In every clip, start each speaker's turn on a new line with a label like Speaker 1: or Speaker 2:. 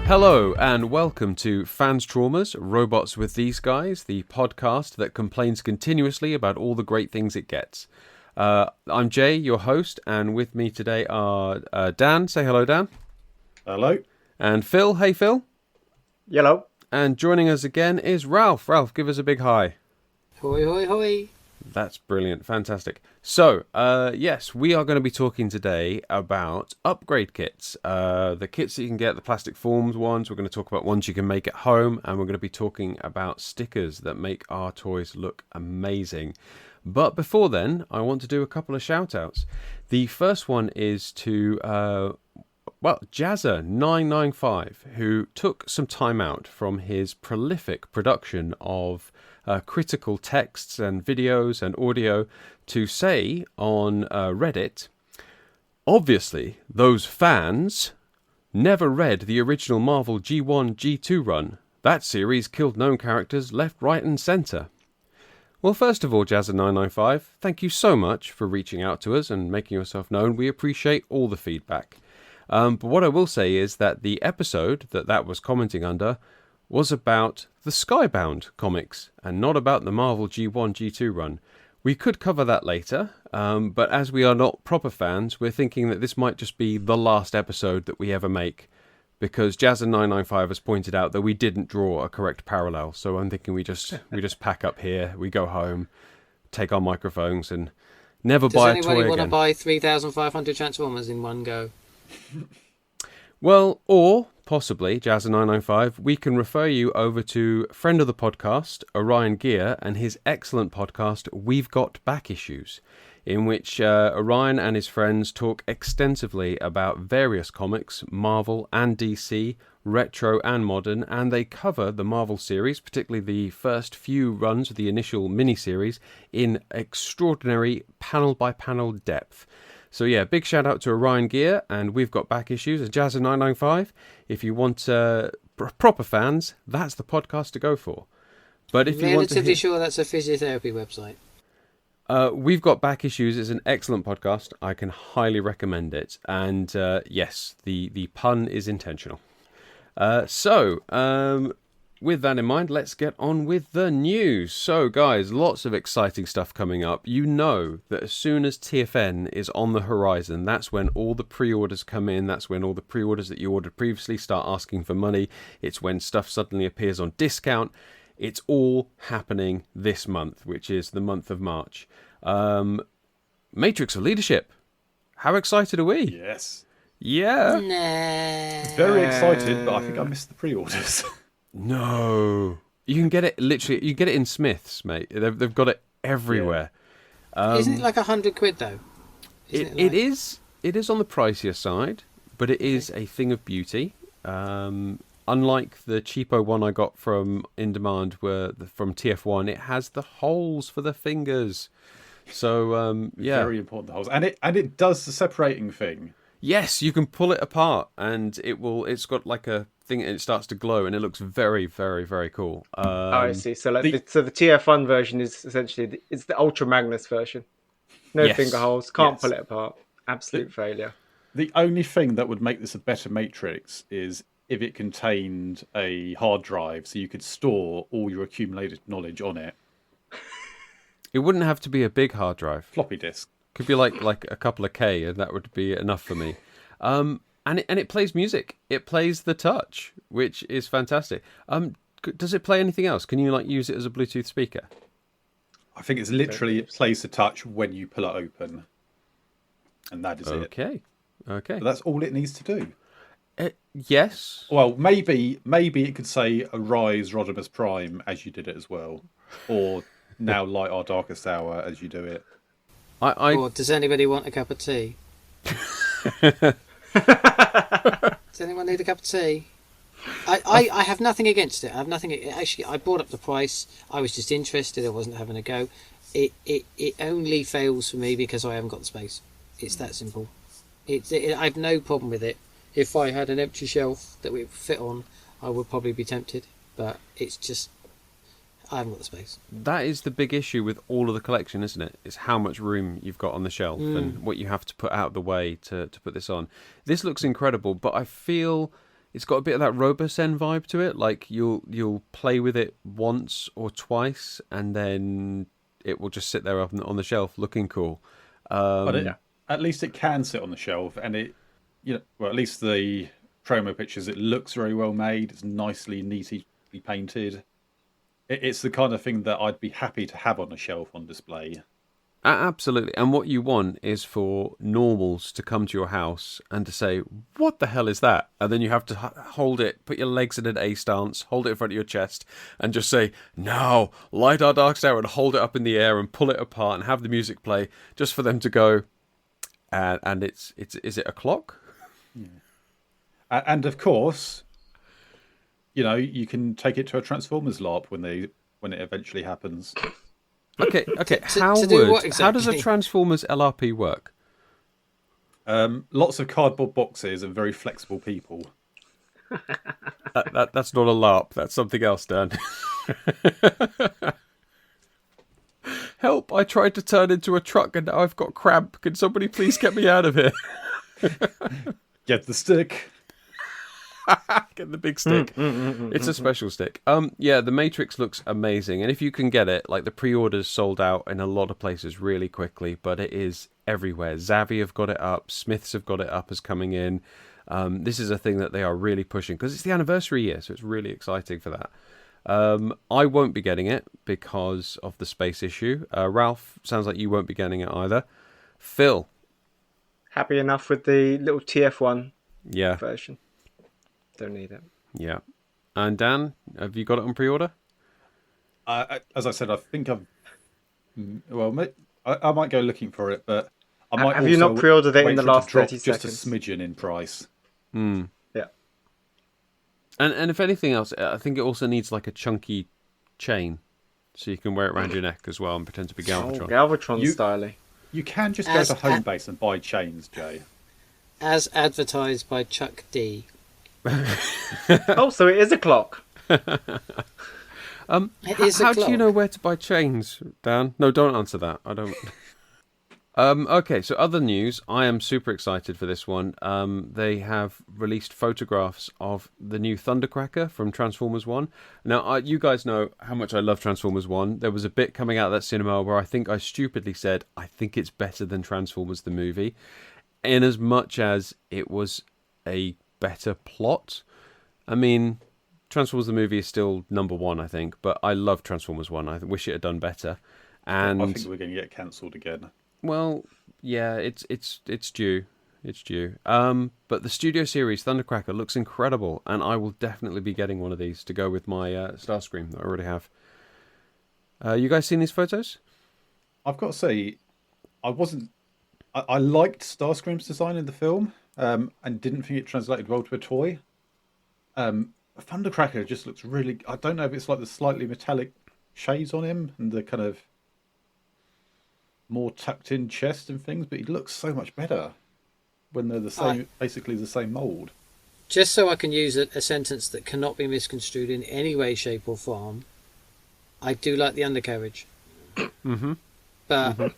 Speaker 1: Hello and welcome to Fans Traumas, Robots with These Guys, the podcast that complains continuously about all the great things it gets. I'm Jay, your host, and with me today are Dan. Say hello, Dan.
Speaker 2: Hello.
Speaker 1: And Phil. Hey, Phil.
Speaker 3: Hello.
Speaker 1: And joining us again is Ralph. Ralph, give us a big hi.
Speaker 3: Hoi, hoi, hoi.
Speaker 1: That's brilliant. Fantastic. So, yes, we are going to be talking today about upgrade kits. The kits that you can get, the plastic formed ones. We're going to talk about ones you can make at home. And we're going to be talking about stickers that make our toys look amazing. But before then, I want to do a couple of shout-outs. The first one is to, Jazza995, who took some time out from his prolific production of critical texts and videos and audio to say on Reddit, obviously, those fans never read the original Marvel G1, G2 run. That series killed known characters left, right and centre. Well, first of all, Jazza995, thank you so much for reaching out to us and making yourself known. We appreciate all the feedback. But what I will say is that the episode that was commenting under was about the Skybound comics and not about the Marvel G1, G2 run. We could cover that later, but as we are not proper fans, we're thinking that this might just be the last episode that we ever make, because Jazza995 has pointed out that we didn't draw a correct parallel. So I'm thinking we just pack up here, we go home, take our microphones, and never buy a toy again.
Speaker 3: Does anybody want to buy 3,500 Transformers in one go?
Speaker 1: Well, or possibly, Jazza995, we can refer you over to friend of the podcast, Orion Gear, and his excellent podcast, We've Got Back Issues, in which Orion and his friends talk extensively about various comics, Marvel and DC, retro and modern, and they cover the Marvel series, particularly the first few runs of the initial miniseries, in extraordinary panel-by-panel depth. So yeah, big shout out to Orion Gear, and We've Got Back Issues, and Jazza995. If you want proper fans, that's the podcast to go for. But if you want to
Speaker 3: sure that's a physiotherapy website.
Speaker 1: We've Got Back Issues is an excellent podcast. I can highly recommend it. And yes, the pun is intentional. With that in mind, let's get on with the news. So, guys, lots of exciting stuff coming up. You know that as soon as TFN is on the horizon, that's when all the pre-orders come in. That's when all the pre-orders that you ordered previously start asking for money. It's when stuff suddenly appears on discount. It's all happening this month, which is the month of March. Matrix of Leadership. How excited are we?
Speaker 2: Yes.
Speaker 1: Yeah.
Speaker 3: Nah.
Speaker 2: Very excited, but I think I missed the pre-orders.
Speaker 1: No, you can get it literally. You get it in Smiths, mate. They've got it everywhere.
Speaker 3: Yeah. Isn't it like £100 though?
Speaker 1: It is. It is on the pricier side, but it is a thing of beauty. Unlike the cheapo one I got from In Demand, from TF1, it has the holes for the fingers. So yeah,
Speaker 2: very important, the holes, and it does the separating thing.
Speaker 1: Yes, you can pull it apart, and it's got like a thing, and it starts to glow, and it looks very, very, very cool.
Speaker 4: I see. So the TF1 version is essentially it's the Ultra Magnus version. No finger holes, can't pull it apart. Absolute failure.
Speaker 2: The only thing that would make this a better Matrix is if it contained a hard drive, so you could store all your accumulated knowledge on it.
Speaker 1: It wouldn't have to be a big hard drive.
Speaker 2: Floppy disk.
Speaker 1: Could be like a couple of K, and that would be enough for me. And it plays music. It plays The Touch, which is fantastic. Does it play anything else? Can you use it as a Bluetooth speaker?
Speaker 2: I think it's literally it plays The Touch when you pull it open, and that is it.
Speaker 1: Okay.
Speaker 2: But that's all it needs to do.
Speaker 1: Yes.
Speaker 2: Well, maybe it could say "Arise, Rodimus Prime" as you did it as well, or "Now light our darkest hour" as you do it.
Speaker 3: Or does anybody want a cup of tea? Does anyone need a cup of tea? I have nothing against it. I have nothing. Actually, I brought up the price. I was just interested. I wasn't having a go. It only fails for me because I haven't got the space. It's that simple. I have no problem with it. If I had an empty shelf that we would fit on, I would probably be tempted. But it's just I haven't got the space.
Speaker 1: That is the big issue with all of the collection, isn't it? It's how much room you've got on the shelf and what you have to put out of the way to put this on. This looks incredible, but I feel it's got a bit of that Robosen vibe to it. Like you'll play with it once or twice, and then it will just sit there up on the shelf looking cool.
Speaker 2: At least it can sit on the shelf, and well, at least the promo pictures, it looks very well made. It's nicely, neatly painted. It's the kind of thing that I'd be happy to have on a shelf on display.
Speaker 1: Absolutely. And what you want is for normals to come to your house and to say, what the hell is that? And then you have to hold it, put your legs in an A stance, hold it in front of your chest, and just say, now, light our dark tower, and hold it up in the air and pull it apart and have the music play, just for them to go, and is it a clock?
Speaker 2: Yeah. And of course, you can take it to a Transformers LARP when it eventually happens.
Speaker 1: Okay. How does a Transformers LRP work?
Speaker 2: Lots of cardboard boxes and very flexible people.
Speaker 1: That's not a LARP. That's something else, Dan. Help! I tried to turn into a truck and now I've got cramp. Can somebody please get me out of here?
Speaker 2: Get the stick.
Speaker 1: Get the big stick. It's a special stick. Yeah, the Matrix looks amazing, and if you can get it, like the pre-orders sold out in a lot of places really quickly, but it is everywhere. Zavvi have got it up, Smiths have got it up as coming in. This is a thing that they are really pushing because it's the anniversary year, so it's really exciting for that. I won't be getting it because of the space issue. Ralph, sounds like you won't be getting it either. Phil,
Speaker 4: happy enough with the little TF1
Speaker 1: yeah
Speaker 4: version. Don't need it.
Speaker 1: Yeah. And Dan, have you got it on pre-order?
Speaker 2: As I said, I think I might go looking for it, but I might.
Speaker 4: Have you not pre-ordered it in the last 30
Speaker 2: seconds?
Speaker 4: Just
Speaker 2: a smidgen in price.
Speaker 4: Yeah.
Speaker 1: And if anything else, I think it also needs like a chunky chain, so you can wear it around your neck as well and pretend to be Galvatron.
Speaker 4: Oh, Galvatron style.
Speaker 2: You can just go to Homebase and buy chains, Jay.
Speaker 3: As advertised by Chuck D.
Speaker 4: Oh, so it is a clock.
Speaker 1: How do you know where to buy chains, Dan? No, don't answer that. I don't. Okay, so other news. I am super excited for this one. They have released photographs of the new Thundercracker from Transformers 1. Now, you guys know how much I love Transformers 1. There was a bit coming out of that cinema where I think I stupidly said, I think it's better than Transformers the movie, in as much as it was a better plot. I mean, Transformers the movie is still number one, I think, but I love Transformers 1. I wish it had done better. And
Speaker 2: I think we're going to get cancelled again.
Speaker 1: Well, yeah, it's due. It's due. But the Studio Series Thundercracker looks incredible, and I will definitely be getting one of these to go with my Starscream that I already have. You guys seen these photos?
Speaker 2: I've got to say, I liked Starscream's design in the film, and didn't think it translated well to a toy. Thundercracker just looks really. I don't know if it's like the slightly metallic shades on him and the kind of more tucked in chest and things, but he looks so much better when they're the same, basically the same mold.
Speaker 3: Just so I can use a sentence that cannot be misconstrued in any way, shape, or form, I do like the undercarriage. But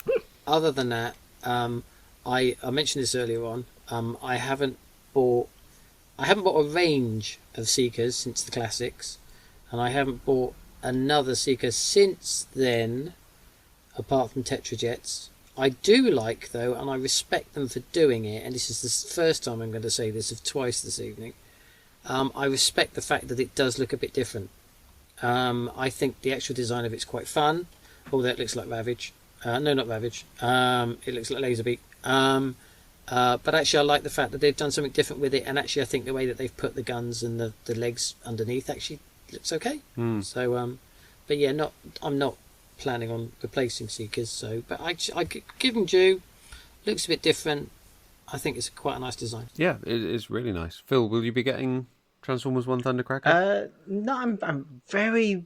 Speaker 3: other than that, I mentioned this earlier on. I haven't bought a range of Seekers since the classics, and I haven't bought another Seeker since then, apart from Tetrajets. I do like, though, and I respect them for doing it, and this is the first time I'm going to say this of twice this evening, I respect the fact that it does look a bit different. I think the actual design of it's quite fun, although it looks like Ravage. No, not Ravage. It looks like Laserbeak. But actually I like the fact that they've done something different with it, and actually I think the way that they've put the guns and the legs underneath actually looks okay. So, but yeah, I'm not planning on replacing Seekers, so, but I give them due. Looks a bit different. I think it's quite a nice design.
Speaker 1: Yeah, it is really nice. Phil, will you be getting Transformers 1 Thundercracker?
Speaker 4: No, I'm very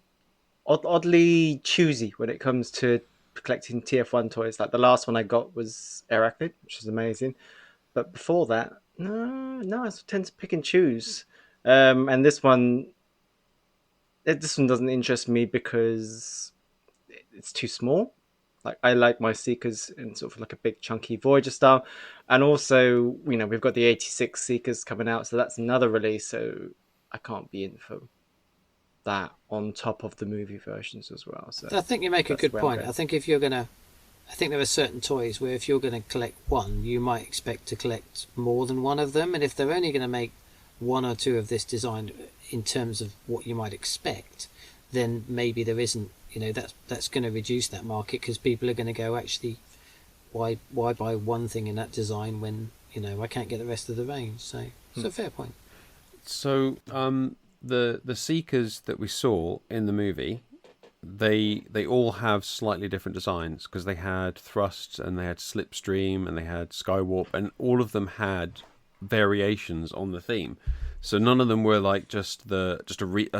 Speaker 4: oddly choosy when it comes to collecting TF1 toys. Like the last one I got was Arachnid, which is amazing. But before that, no, I tend to pick and choose. And this one doesn't interest me because it's too small. Like I like my Seekers in sort of like a big chunky Voyager style, and also we've got the 86 Seekers coming out, so that's another release. So I can't be in for that on top of the movie versions as well. So
Speaker 3: I think you make a
Speaker 4: that's
Speaker 3: good
Speaker 4: where I'm
Speaker 3: point.
Speaker 4: going.
Speaker 3: I think if you're gonna, I think there are certain toys where if you're going to collect one, you might expect to collect more than one of them, and if they're only going to make one or two of this design in terms of what you might expect, then maybe there isn't. That's going to reduce that market because people are going to go, actually, why buy one thing in that design when I can't get the rest of the range? So it's a fair point.
Speaker 1: So the Seekers that we saw in the movie, they all have slightly different designs because they had Thrust and they had Slipstream and they had Skywarp, and all of them had variations on the theme. So none of them were like just a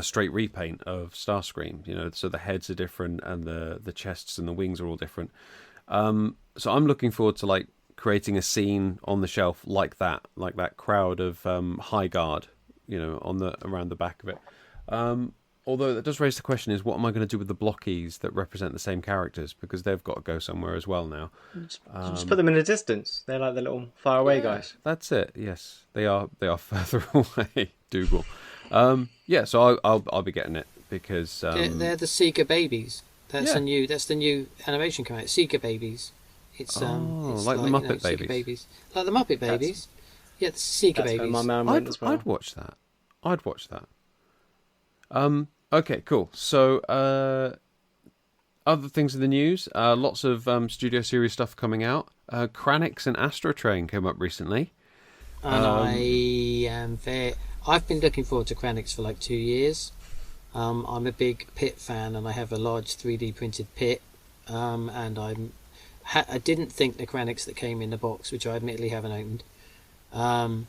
Speaker 1: straight repaint of Starscream. So the heads are different and the chests and the wings are all different. So I'm looking forward to like creating a scene on the shelf like that crowd of High Guard, around the back of it. Although that does raise the question: is what am I going to do with the blockies that represent the same characters, because they've got to go somewhere as well now.
Speaker 4: Just put them in a distance. They're like the little faraway guys.
Speaker 1: That's it. Yes, they are further away. Dougal. So I'll be getting it because
Speaker 3: They're the Seeker babies. That's the new animation coming out. Seeker babies. It's
Speaker 1: like the Muppet
Speaker 3: Seeker
Speaker 1: babies.
Speaker 3: babies, like the Muppet babies. Yeah, the Seeker
Speaker 4: That's where
Speaker 3: babies.
Speaker 4: my man went as well.
Speaker 1: I'd watch that. Okay, cool. So, other things in the news. Lots of Studio Series stuff coming out. Kranix and Astro Train came up recently.
Speaker 3: And I've been looking forward to Kranix for like 2 years. I'm a big Pit fan, and I have a large 3D printed Pit. And I didn't think the Kranix that came in the box, which I admittedly haven't opened,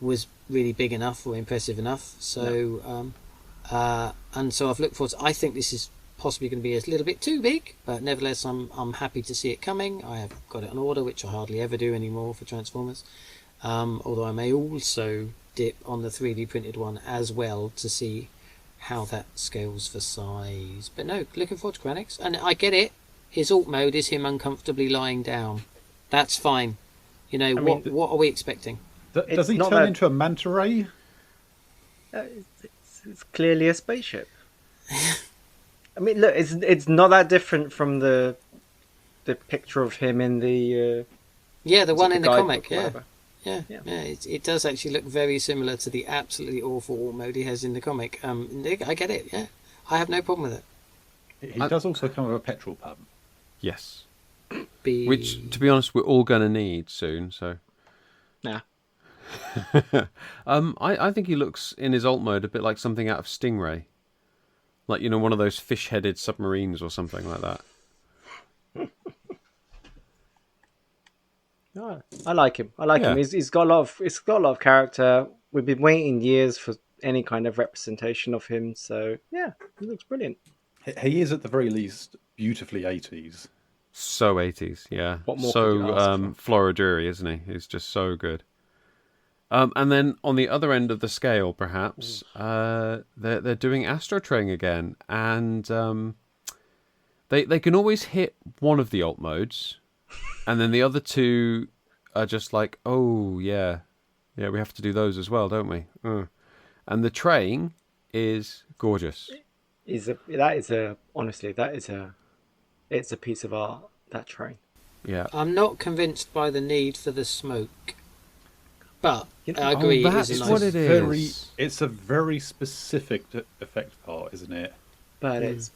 Speaker 3: was really big enough or impressive enough. So, and so I've looked forward to. I think this is possibly going to be a little bit too big, but nevertheless, I'm happy to see it coming. I have got it on order, which I hardly ever do anymore for Transformers. Although I may also dip on the 3D printed one as well to see how that scales for size. But no, looking forward to Kranix, and I get it. His alt mode is him uncomfortably lying down. That's fine. What are we expecting?
Speaker 2: Does he
Speaker 4: not
Speaker 2: turn
Speaker 4: that-
Speaker 2: into a manta ray?
Speaker 4: It's clearly a spaceship. I mean, look, it's not that different from the picture of him in the
Speaker 3: The one in the
Speaker 4: guidebook
Speaker 3: comic.
Speaker 4: or
Speaker 3: Yeah.
Speaker 4: whatever.
Speaker 3: Yeah. It does actually look very similar to the absolutely awful alt mode he has in the comic. I get it. Yeah, I have no problem with it.
Speaker 2: He does also come with a petrol pump.
Speaker 1: Yes. Which, to be honest, we're all going to need soon. So.
Speaker 4: Nah.
Speaker 1: I think he looks in his alt mode a bit like something out of Stingray, like one of those fish-headed submarines or something like that.
Speaker 4: No, I like him. Him. He's got a lot of character. We've been waiting years for any kind of representation of him. So yeah, he looks brilliant.
Speaker 2: He is at the very least beautifully 80s.
Speaker 1: So 80s, yeah.
Speaker 4: What more could you ask for?
Speaker 1: Flora Drury, isn't he? He's just so good. And then on the other end of the scale, perhaps, they're doing Astro Train again, and they can always hit one of the alt modes, and then the other two are just like, oh yeah, we have to do those as well, don't we? And the train is gorgeous.
Speaker 4: Honestly, it's a piece of art, that train.
Speaker 3: Yeah. I'm not convinced by the need for the smoke, but I agree.
Speaker 1: That's what it is.
Speaker 2: It's a very specific effect part, isn't it?
Speaker 4: But it's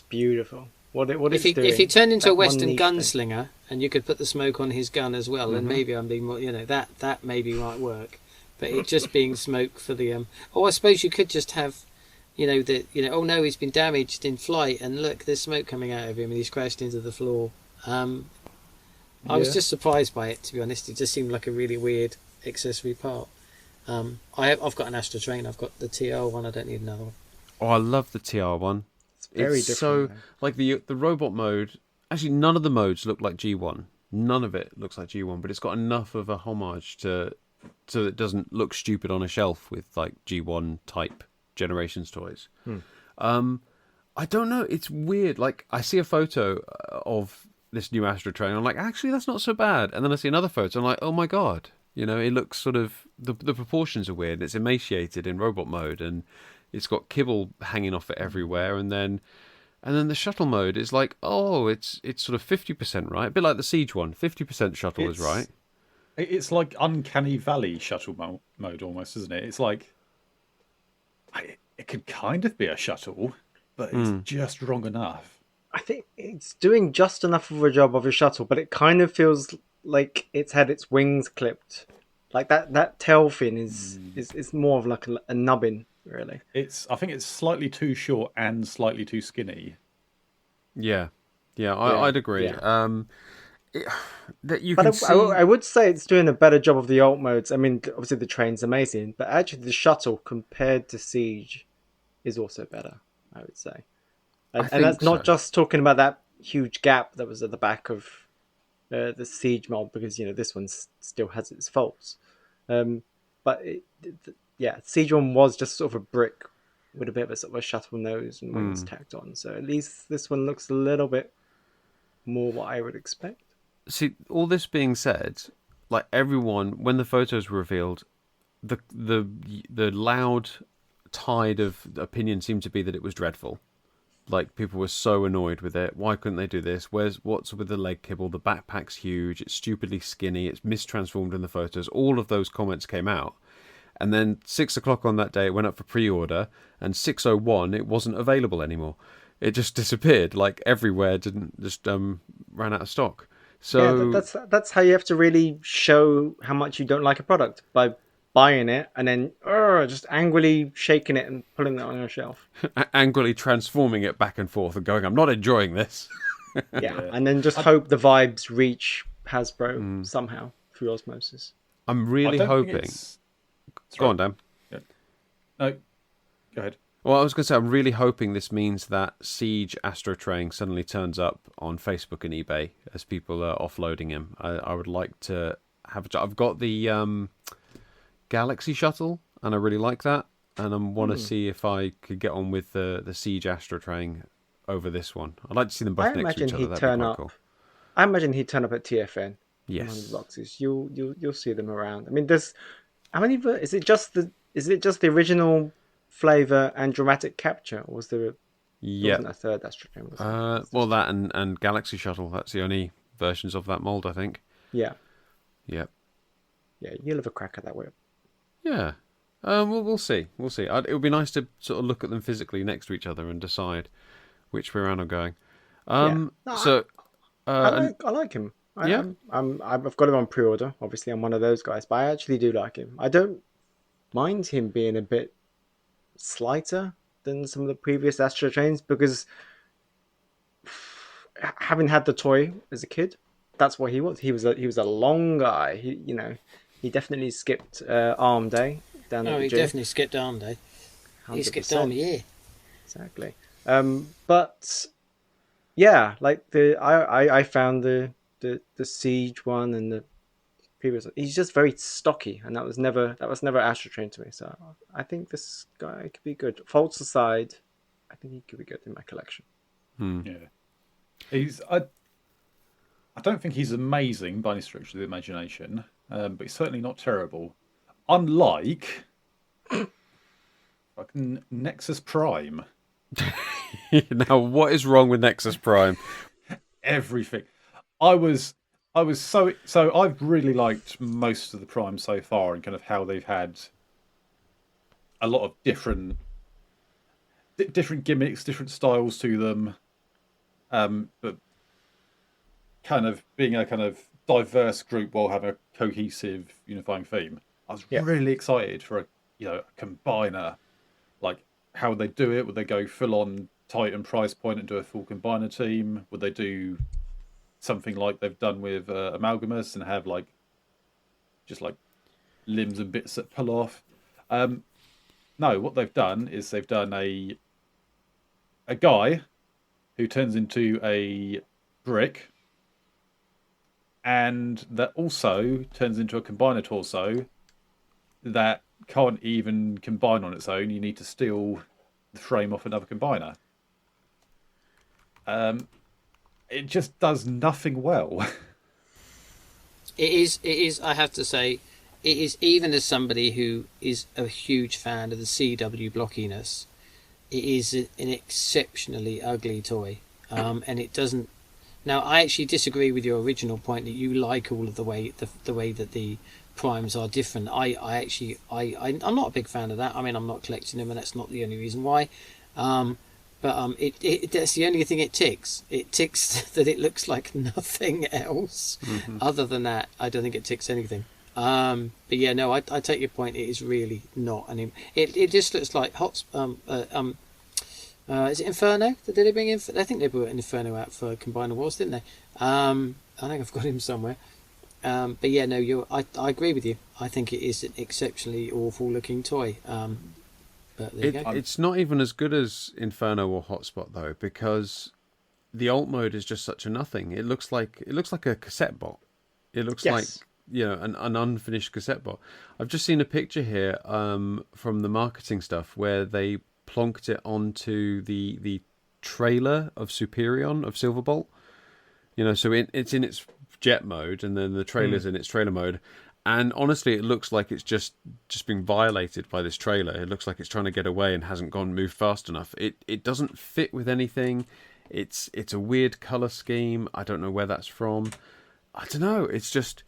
Speaker 4: beautiful. What it's doing.
Speaker 3: If he turned into a Western
Speaker 4: thing.
Speaker 3: gunslinger and you could put the smoke on his gun as well, then maybe I'm being more. That maybe might work. But it just being smoke for the Oh, I suppose you could just have. Oh no, he's been damaged in flight, and look, there's smoke coming out of him, and he's crashed into the floor. I was just surprised by it, to be honest. It just seemed like a really weird accessory part. I've got an Astro Train. I've got the TR one. I don't need another one.
Speaker 1: Oh, I love the TR one.
Speaker 4: It's very different.
Speaker 1: So like the robot mode. Actually, none of the modes look like G1. None of it looks like G1, but it's got enough of a homage so it doesn't look stupid on a shelf with like G1 type Generations toys. I don't know. It's weird. Like, I see a photo of this new Astro train. I'm like, actually, that's not so bad. And then I see another photo. I'm like, oh my god. You know, it looks sort of the proportions are weird. It's emaciated in robot mode, and it's got kibble hanging off it everywhere. And then the shuttle mode is like, oh, it's sort of 50% right, a bit like the Siege one. 50% shuttle is right.
Speaker 2: It's like Uncanny Valley shuttle mode almost, isn't it? It's like it could kind of be a shuttle, but it's just wrong enough.
Speaker 4: I think it's doing just enough of a job of a shuttle, but it kind of feels like it's had its wings clipped. Like that tail fin is more of like a nubbin, really.
Speaker 2: I think it's slightly too short and slightly too skinny.
Speaker 1: Yeah, I'd agree.
Speaker 4: Yeah.
Speaker 1: That you
Speaker 4: But
Speaker 1: can see.
Speaker 4: I would say it's doing a better job of the alt modes. I mean, obviously the train's amazing, but actually the shuttle compared to Siege is also better, I would say. And that's not just talking about that huge gap that was at the back of the Siege mod, because this one still has its faults. But Siege one was just sort of a brick with a bit of a sort of a shuttle nose and wings tacked on. So at least this one looks a little bit more what I would expect.
Speaker 1: See, all this being said, like everyone, when the photos were revealed, the loud tide of opinion seemed to be that it was dreadful. Like, people were so annoyed with it. Why couldn't they do this? What's with the leg kibble? The backpack's huge. It's stupidly skinny. It's mistransformed in the photos. All of those comments came out. And then 6 o'clock on that day, it went up for pre-order. And 6:01, it wasn't available anymore. It just disappeared. Like, everywhere ran out of stock. So
Speaker 4: that's how you have to really show how much you don't like a product, by buying it and then just angrily shaking it and pulling it on your shelf.
Speaker 1: Angrily transforming it back and forth and going, I'm not enjoying this.
Speaker 4: Yeah, and then just hope the vibes reach Hasbro somehow through osmosis.
Speaker 1: I'm really hoping. Go on, Dan.
Speaker 2: Yeah. No, go ahead.
Speaker 1: Well, I was going to say, I'm really hoping this means that Siege Astro Train suddenly turns up on Facebook and eBay as people are offloading him. I would like to have I've got the Galaxy Shuttle, and I really like that. And I want to see if I could get on with the Siege Astro Train over this one. I'd like to see them both next to each other. That'd be quite cool.
Speaker 4: I imagine he'd turn up at TFN.
Speaker 1: Yes.
Speaker 4: Boxes. You'll see them around. I mean, there's how many? Is it just the original flavor and dramatic capture, or was there? Wasn't a third Astro Train?
Speaker 1: Well, that and Galaxy Shuttle. That's the only versions of that mold, I think.
Speaker 4: Yeah.
Speaker 1: Yep.
Speaker 4: Yeah, you'll have a crack at that whip.
Speaker 1: Yeah. We'll see. We'll see. It would be nice to sort of look at them physically next to each other and decide which way around I'm going.
Speaker 4: I like him.
Speaker 1: Yeah.
Speaker 4: I've got him on pre-order. Obviously, I'm one of those guys, but I actually do like him. I don't mind him being a bit slighter than some of the previous Astro Trains, because having had the toy as a kid, that's what he was. He was a long guy. He definitely skipped Arm Day down at the gym.
Speaker 3: Definitely skipped Arm Day. 100%. He skipped Arm a year.
Speaker 4: Exactly. But yeah, like I found the Siege one and the previous one. He's just very stocky, and that was never Astro Train to me. So I think this guy could be good. Faults aside, I think he could be good in my collection.
Speaker 2: Yeah, I don't think he's amazing by any stretch of the imagination, but he's certainly not terrible. Unlike fucking Nexus Prime.
Speaker 1: Now, what is wrong with Nexus Prime?
Speaker 2: Everything. I was so I've really liked most of the Prime so far, and kind of how they've had a lot of different gimmicks, different styles to them, but kind of being a kind of diverse group while having a cohesive, unifying theme. I was really excited for a combiner. Like, how would they do it? Would they go full on Titan price point and do a full combiner team? Would they do something like they've done with Amalgamus and have just limbs and bits that pull off? No, what they've done is they've done a guy who turns into a brick, and that also turns into a combiner torso that can't even combine on its own. You need to steal the frame off another combiner. It just does nothing well.
Speaker 3: It is. It is. I have to say, it is. Even as somebody who is a huge fan of the CW blockiness, it is an exceptionally ugly toy, and it doesn't. Now, I actually disagree with your original point that you like all of the way that the primes are different. I'm not a big fan of that. I mean, I'm not collecting them, and that's not the only reason why. But that's the only thing it ticks. It ticks that it looks like nothing else. Mm-hmm. Other than that, I don't think it ticks anything. But yeah, no, I take your point. It is really not. I mean, it just looks like hot. Is it Inferno? Did they bring in? I think they brought Inferno out for Combiner Wars, didn't they? I think I've got him somewhere. But yeah, no, I agree with you. I think it is an exceptionally awful looking toy. But there you go.
Speaker 1: It's not even as good as Inferno or Hotspot though, because the alt mode is just such a nothing. It looks like a cassette bot. It looks like an unfinished cassette bot. I've just seen a picture here from the marketing stuff where they plonked it onto the trailer of Superion of Silverbolt. So it's in its jet mode, and then the trailer's in its trailer mode. And honestly, it looks like it's just being violated by this trailer. It looks like it's trying to get away and hasn't moved fast enough. It doesn't fit with anything. It's a weird color scheme. I don't know where that's from. I don't know. It's just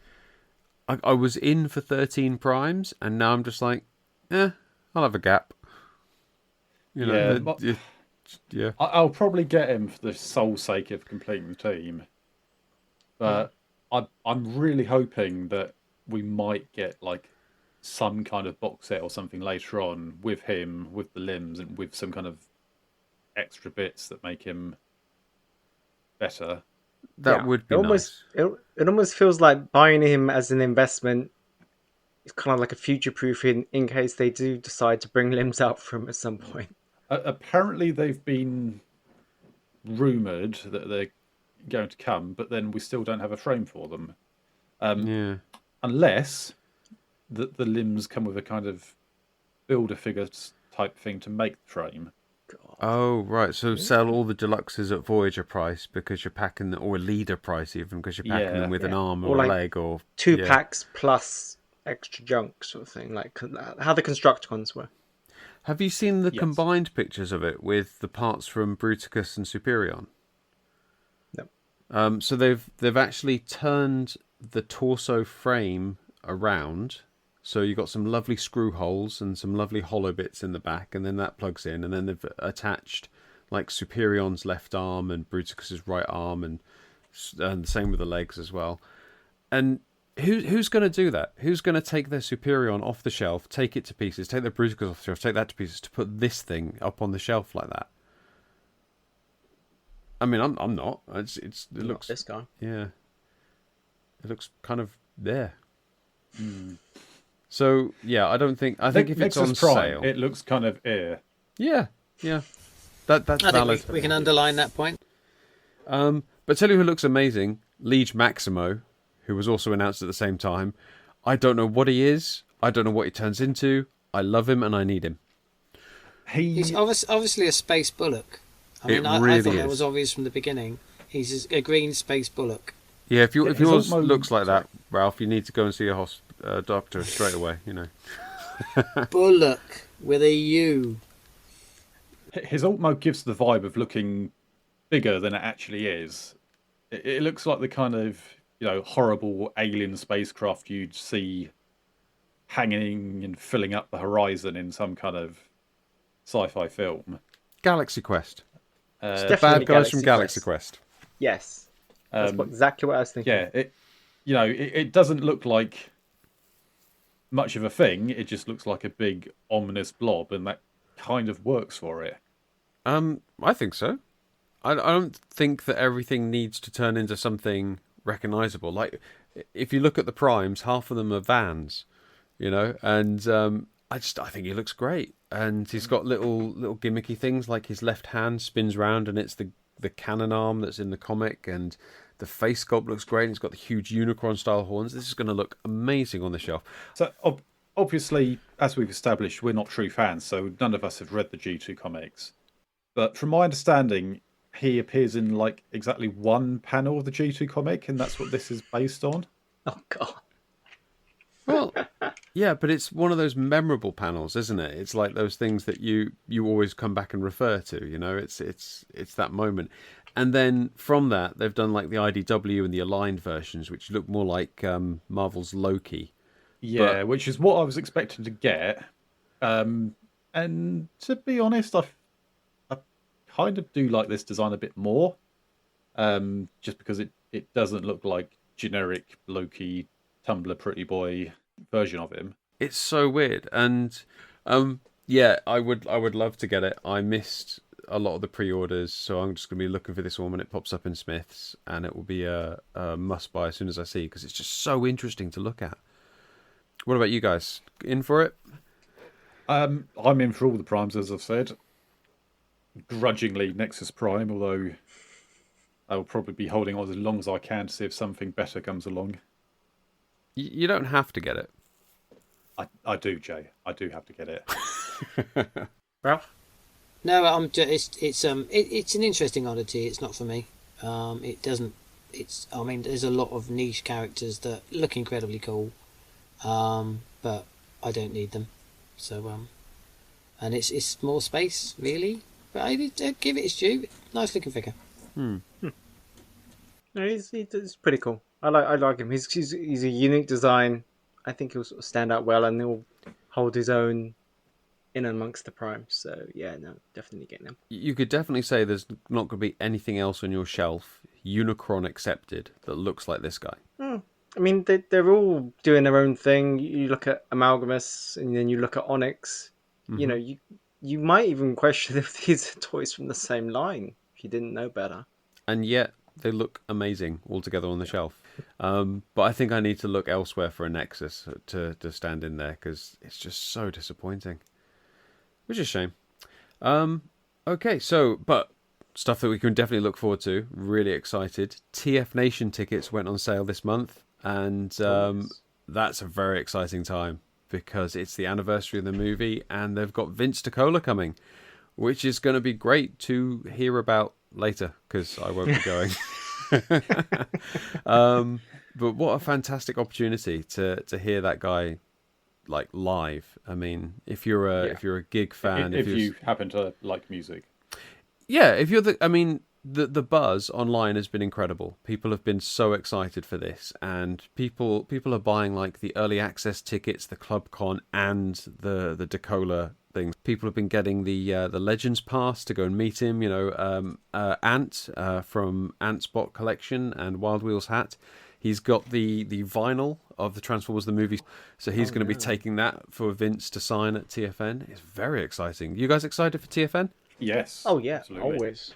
Speaker 1: I was in for 13 primes, and now I'm just like, I'll have a gap. Yeah.
Speaker 2: I'll probably get him for the sole sake of completing the team. But I'm really hoping that we might get like some kind of box set or something later on with him, with the limbs, and with some kind of extra bits that make him better.
Speaker 1: That would be nice.
Speaker 4: It almost feels like buying him as an investment is kind of like a future-proof in case they do decide to bring limbs out from at some point.
Speaker 2: Apparently, they've been rumoured that they're going to come, but then we still don't have a frame for them. Unless the limbs come with a kind of builder figure type thing to make the frame.
Speaker 4: God.
Speaker 1: Oh, right. So sell all the deluxes at Voyager price because you're packing them, or leader price even because you're packing them with an arm or a leg, or
Speaker 4: 2 packs plus extra junk sort of thing, like how the Constructicons were.
Speaker 1: Have you seen the combined pictures of it with the parts from Bruticus and Superion?
Speaker 4: No.
Speaker 1: So they've actually turned the torso frame around. So you've got some lovely screw holes and some lovely hollow bits in the back, and then that plugs in, and then they've attached like Superion's left arm and Bruticus's right arm, and the same with the legs as well. And who's going to do that? Who's going to take their Superion off the shelf, take it to pieces, take their Bruticus off the shelf, take that to pieces, to put this thing up on the shelf like that? I mean, I'm not. It looks
Speaker 4: this guy.
Speaker 1: Yeah, it looks kind of there. So yeah, I think if it's on sale,
Speaker 2: it looks kind of air.
Speaker 1: Yeah. That's valid.
Speaker 3: Think we can underline that point.
Speaker 1: But tell you who looks amazing, Liege Maximo, who was also announced at the same time. I don't know what he is. I don't know what he turns into. I love him and I need him.
Speaker 3: He's obviously a space bullock. I thought that was obvious from the beginning. He's a green space bullock.
Speaker 1: Yeah, if yours looks like that, Ralph, you need to go and see a doctor straight away.
Speaker 3: Bullock with a U.
Speaker 2: His alt mode gives the vibe of looking bigger than it actually is. It looks like the kind of horrible alien spacecraft you'd see hanging and filling up the horizon in some kind of sci-fi film.
Speaker 1: Galaxy Quest.
Speaker 4: It's
Speaker 1: bad guys from Galaxy Quest.
Speaker 4: Yes, that's exactly what I was thinking.
Speaker 2: Yeah, it doesn't look like much of a thing. It just looks like a big ominous blob, and that kind of works for it.
Speaker 1: I think so. I don't think that everything needs to turn into something recognizable. Like, if you look at the primes, half of them are Vans, and I think he looks great. And he's got little gimmicky things, like his left hand spins round and it's the cannon arm that's in the comic, and the face sculpt looks great. And he's got the huge unicorn style horns. This is going to look amazing on the shelf.
Speaker 2: So obviously, as we've established, we're not true fans, so none of us have read the G2 comics. But from my understanding, he appears in like exactly one panel of the G2 comic, and that's what this is based on.
Speaker 4: Oh god.
Speaker 1: Well, yeah, but it's one of those memorable panels, isn't it? It's like those things that you always come back and refer to. You know, it's that moment. And then from that, they've done like the IDW and the aligned versions, which look more like Marvel's Loki.
Speaker 2: Yeah, which is what I was expecting to get. And to be honest, I kind of do like this design a bit more. Just because it doesn't look like generic Loki Tumblr pretty boy version of him.
Speaker 1: It's so weird, and yeah, I would love to get it. I missed a lot of the pre-orders, so I'm just going to be looking for this one when it pops up in Smith's, and it will be a must buy as soon as I see, because it's just so interesting to look at. What about you guys? In for it?
Speaker 2: I'm in for all the primes, as I've said. Grudgingly, Nexus Prime, although I will probably be holding on as long as I can to see if something better comes along.
Speaker 1: You don't have to get it.
Speaker 2: I do, Jay. I do have to get it.
Speaker 4: Ralph?
Speaker 3: No, I'm just, it's an interesting oddity. It's not for me. It doesn't. I mean, there's a lot of niche characters that look incredibly cool, but I don't need them. So and it's more space really. But I give it its due. Nice looking figure.
Speaker 4: No, he's pretty cool. I like him. He's a unique design. I think he'll sort of stand out well, and he'll hold his own in amongst the primes. So yeah, no, definitely getting him.
Speaker 1: You could definitely say there's not going to be anything else on your shelf, Unicron accepted, that looks like this guy.
Speaker 4: I mean, they're all doing their own thing. You look at Amalgamus, and then you look at Onyx. Mm-hmm. You know, you might even question if these are toys from the same line if you didn't know better.
Speaker 1: And yet they look amazing all together on the shelf. But I think I need to look elsewhere for a Nexus to stand in there, because it's just so disappointing. Which is a shame. Okay, so, but stuff that we can definitely look forward to. Really excited. TFNation tickets went on sale this month, and that's a very exciting time, because it's the anniversary of the movie, and they've got Vince DiCola coming, which is going to be great to hear about later, because I won't be going. But what a fantastic opportunity to hear that guy like live. I mean, if you're a gig fan,
Speaker 2: if you happen to like music,
Speaker 1: if you're the buzz online has been incredible. People have been so excited for this, and people are buying like the early access tickets, the Club Con, and the DiCola things. People have been getting the Legends Pass to go and meet him. You know, Ant from Ant's Bot Collection and Wild Wheels hat. He's got the vinyl of the Transformers the movie, so he's going to be taking that for Vince to sign at TFN. It's very exciting. You guys excited for TFN?
Speaker 2: Yes.
Speaker 4: Oh yeah,
Speaker 2: absolutely.
Speaker 4: Always.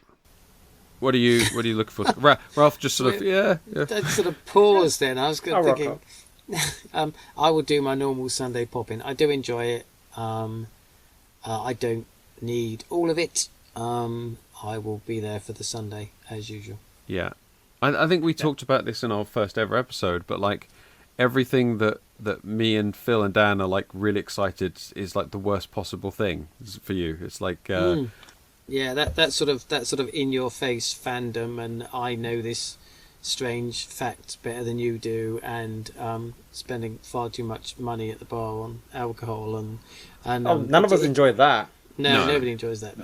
Speaker 1: What are you looking for? Ralph just sort of yeah.
Speaker 3: That sort of paused then. I was thinking, I will do my normal Sunday pop-in. I do enjoy it. I don't need all of it. I will be there for the Sunday as usual.
Speaker 1: Yeah. I think we talked about this in our first ever episode, but like everything that me and Phil and Dan are like really excited is like the worst possible thing for you. It's like
Speaker 3: yeah, that sort of in your face fandom, and I know this strange fact better than you do, and spending far too much money at the bar on alcohol and
Speaker 4: none of us enjoy that.
Speaker 3: No, nobody enjoys that.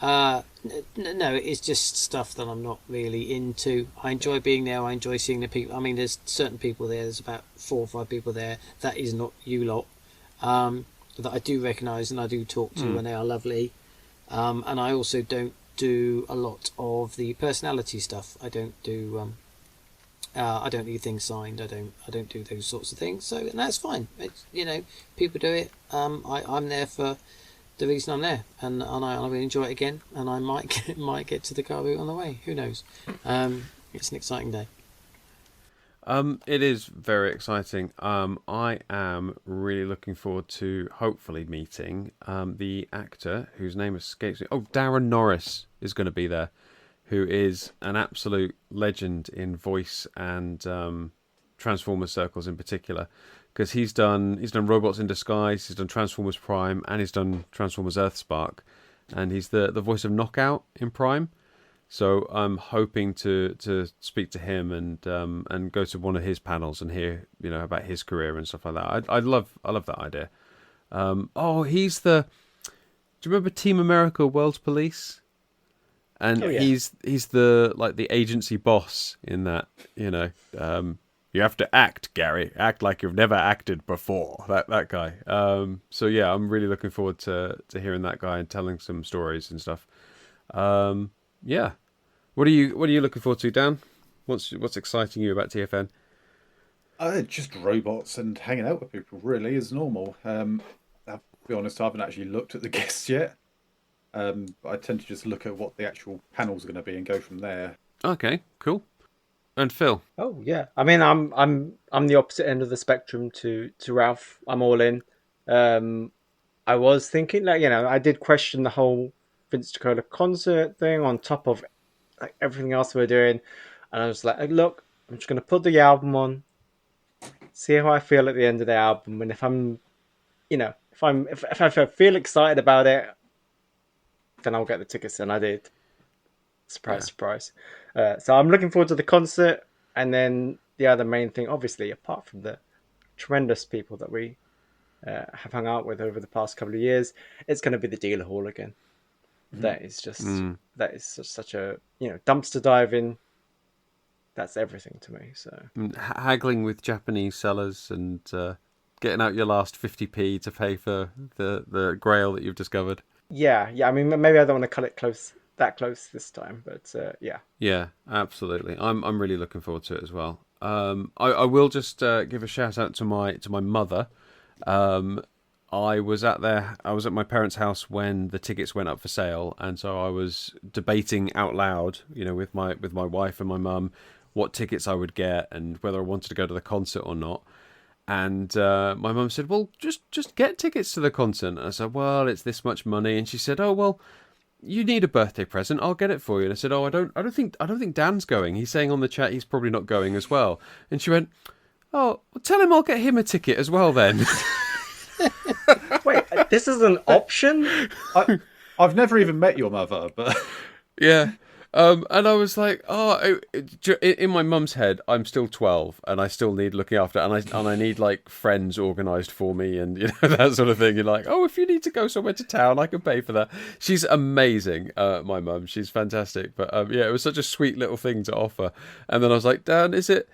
Speaker 3: No, it's just stuff that I'm not really into. I enjoy being there. I enjoy seeing the people. I mean, there's certain people there. There's about 4 or 5 people there. That is not you lot. That I do recognise and I do talk to, and they are lovely. And I also don't do a lot of the personality stuff. I don't do. I don't need things signed. I don't do those sorts of things. So and that's fine. It's, people do it. I'm there for the reason I'm there, and I will enjoy it again, and I might get to the car route on the way. Who knows? It's an exciting day.
Speaker 1: It is very exciting. I am really looking forward to hopefully meeting the actor whose name escapes me. Oh, Darren Norris is going to be there, who is an absolute legend in voice and Transformers circles in particular. Because he's done Robots in Disguise, he's done Transformers Prime, and he's done Transformers Earthspark, and he's the voice of Knockout in Prime. So I'm hoping to speak to him and go to one of his panels and hear about his career and stuff like that. I love that idea. He's the. Do you remember Team America: World Police? And
Speaker 4: Oh, yeah.
Speaker 1: he's the the agency boss in that. You have to act, Gary. Act like you've never acted before. That guy. So yeah, I'm really looking forward to hearing that guy and telling some stories and stuff. Yeah. What are you looking forward to, Dan? What's exciting you about TFN?
Speaker 2: Just robots and hanging out with people, really, as normal. I'll be honest, I haven't actually looked at the guests yet. I tend to just look at what the actual panels are going to be and go from there.
Speaker 1: Okay, cool. And Phil?
Speaker 4: Oh yeah, I mean, I'm the opposite end of the spectrum to Ralph. I'm all in. I was thinking, I did question the whole Vince Dakota concert thing on top of everything else we're doing, and I was like, look, I'm just going to put the album on, see how I feel at the end of the album, and if I feel excited about it, then I'll get the tickets, and I did. Surprise, surprise. So I'm looking forward to the concert, and then the other main thing, obviously, apart from the tremendous people that we have hung out with over the past couple of years, it's going to be the dealer hall again. Mm-hmm. That is just such a dumpster diving. That's everything to me. So
Speaker 1: haggling with Japanese sellers and getting out your last 50p to pay for the grail that you've discovered.
Speaker 4: Yeah. I mean, maybe I don't want to cut it that close this time, but yeah.
Speaker 1: Yeah, absolutely. I'm really looking forward to it as well. I will just give a shout out to my mother. I was at my parents' house when the tickets went up for sale, and so I was debating out loud, with my wife and my mum, what tickets I would get and whether I wanted to go to the concert or not. And my mum said, "Well, just get tickets to the concert." And I said, "Well, it's this much money." And she said, "Oh, well, you need a birthday present. I'll get it for you." And I said, "Oh, I don't think Dan's going. He's saying on the chat he's probably not going as well." And she went, "Oh, well, tell him I'll get him a ticket as well then."
Speaker 4: Wait, this is an option?
Speaker 2: I've never even met your mother, but
Speaker 1: yeah. And I was like, in my mum's head, I'm still 12 and I still need looking after, and I need friends organised for me and that sort of thing. You're like, oh, if you need to go somewhere to town, I can pay for that. She's amazing, my mum. She's fantastic. But it was such a sweet little thing to offer. And then I was like, Dan, is it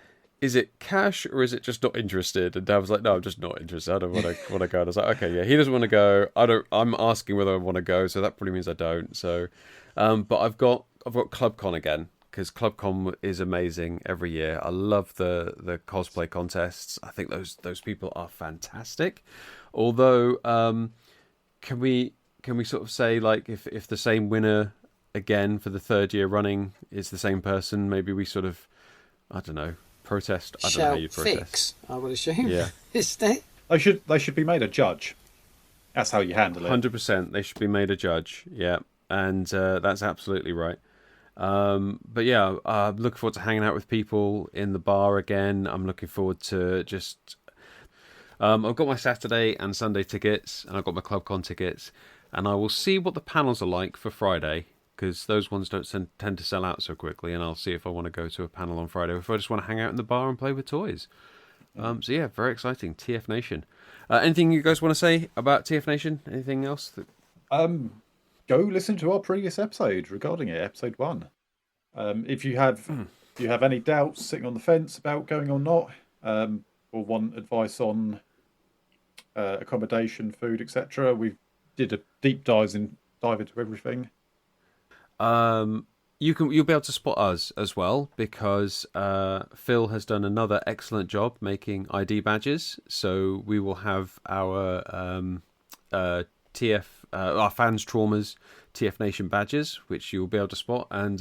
Speaker 1: cash or is it just not interested? And Dan was like, no, I'm just not interested. I don't want to go. And I was like, okay, yeah, he doesn't want to go. I'm asking whether I want to go, so that probably means I don't. So, but I've got ClubCon again, because ClubCon is amazing every year. I love the cosplay contests. I think those people are fantastic. Although, can we sort of say, if the same winner again for the third year running is the same person, maybe we sort of, I don't know, protest. I don't know how you protest.
Speaker 3: Fix, I would assume.
Speaker 1: Yeah.
Speaker 3: Is that?
Speaker 2: They should be made a judge. That's how you handle it.
Speaker 1: 100%. They should be made a judge. Yeah, and that's absolutely right. But yeah, I'm looking forward to hanging out with people in the bar again. I'm looking forward to just. I've got my Saturday and Sunday tickets, and I've got my ClubCon tickets, and I will see what the panels are like for Friday, because those ones don't tend to sell out so quickly, and I'll see if I want to go to a panel on Friday, or if I just want to hang out in the bar and play with toys. So yeah, very exciting. TFNation. Anything you guys want to say about TFNation? Anything else?
Speaker 2: Go listen to our previous episode regarding it, episode 1. If you have any doubts, sitting on the fence about going or not, or want advice on accommodation, food, etc., we did a deep dive into everything.
Speaker 1: You'll be able to spot us as well, because Phil has done another excellent job making ID badges. So we will have our our fans traumas TFNation badges, which you'll be able to spot and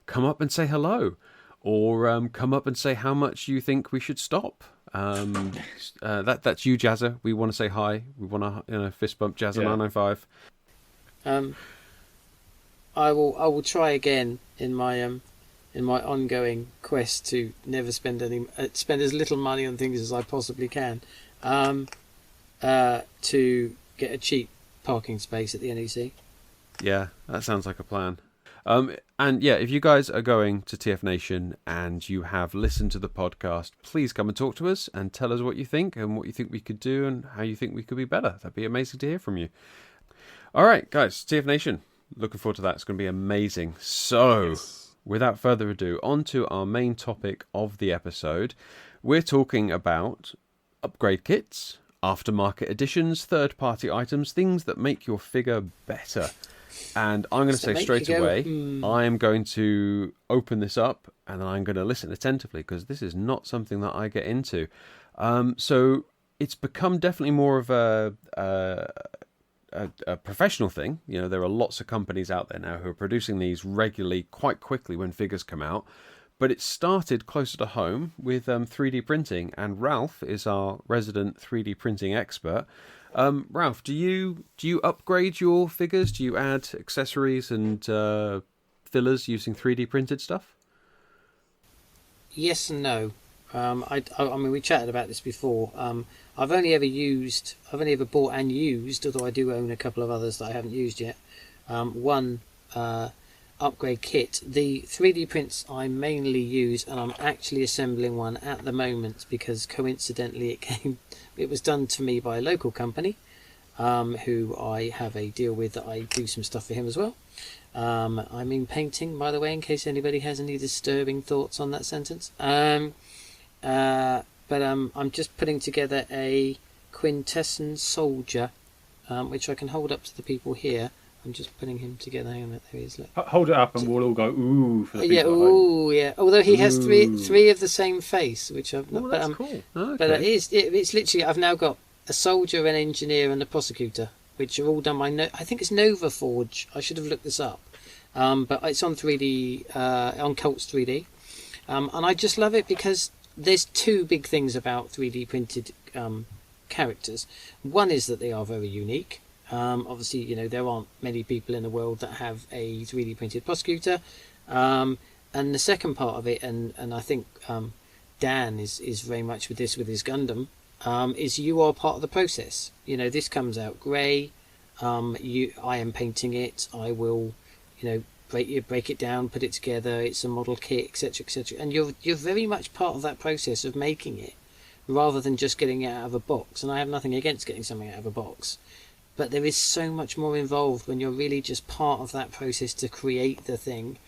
Speaker 1: come up and say hello, or come up and say how much you think we should stop. That's you, Jazza. We want to say hi. We want to fist bump Jazza 995.
Speaker 3: I will try again in my ongoing quest to never spend as little money on things as I possibly can, to get a cheap parking space at the NEC.
Speaker 1: Yeah, that sounds like a plan. And yeah, if you guys are going to TF Nation and you have listened to the podcast, please come and talk to us and tell us what you think and what you think we could do and how you think we could be better. That'd be amazing to hear from you. All right, guys, TF Nation, looking forward to that. It's going to be amazing. So, without further ado, on to our main topic of the episode. We're talking about upgrade kits, aftermarket editions, third-party items, things that make your figure better. And I'm going to say straight away, I am going to open this up and then I'm going to listen attentively because this is not something that I get into. So it's become definitely more of a professional thing. You know, there are lots of companies out there now who are producing these regularly, quite quickly when figures come out. But it started closer to home with 3D printing, and Ralph is our resident 3D printing expert. Ralph, do you upgrade your figures? Do you add accessories and fillers using 3D printed stuff?
Speaker 3: Yes and no. I mean, we chatted about this before. I've only ever bought and used, although I do own a couple of others that I haven't used yet. One upgrade kit. The 3D prints I mainly use, and I'm actually assembling one at the moment because coincidentally it was done to me by a local company who I have a deal with that I do some stuff for him as well. I mean painting, by the way, in case anybody has any disturbing thoughts on that sentence. But I'm just putting together a quintessence soldier, which I can hold up to the people here. I'm just putting him together. Hang on a minute, there he is. Look.
Speaker 2: Hold it up and we'll all go ooh for the people
Speaker 3: yeah,
Speaker 2: at home.
Speaker 3: ooh, yeah. Although he has three of the same face, which I've not.
Speaker 1: That's cool. Okay.
Speaker 3: But it's literally, I've now got a soldier, an engineer, and a prosecutor, which are all done by I think it's Nova Forge. I should have looked this up, but it's on 3D on Colts 3D, and I just love it because there's two big things about 3D printed characters. One is that they are very unique. Obviously, you know, there aren't many people in the world that have a 3D printed prosecutor. And the second part of it, and I think Dan is very much with this with his Gundam, is you are part of the process. You know, this comes out grey. I am painting it. I will, you know, break it down, put it together. It's a model kit, etc., etc. And you're very much part of that process of making it, rather than just getting it out of a box. And I have nothing against getting something out of a box. But there is so much more involved when you're really just part of that process to create the thing,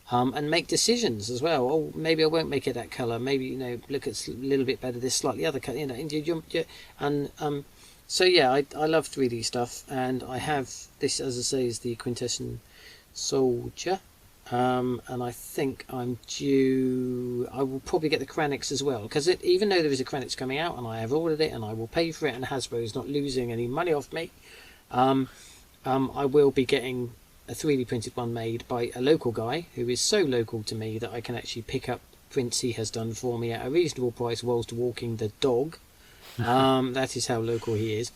Speaker 3: and make decisions as well. Oh, maybe I won't make it that colour. Maybe, you know, look, it's a little bit better this slightly other colour. You know, so yeah, I love 3D stuff, and I have this, as I say, is the quintessence soldier, and I think I will probably get the Kranix as well, because even though there is a Kranix coming out, and I have ordered it, and I will pay for it, and Hasbro is not losing any money off me. I will be getting a 3D printed one made by a local guy who is so local to me that I can actually pick up prints he has done for me at a reasonable price whilst walking the dog. That is how local he is.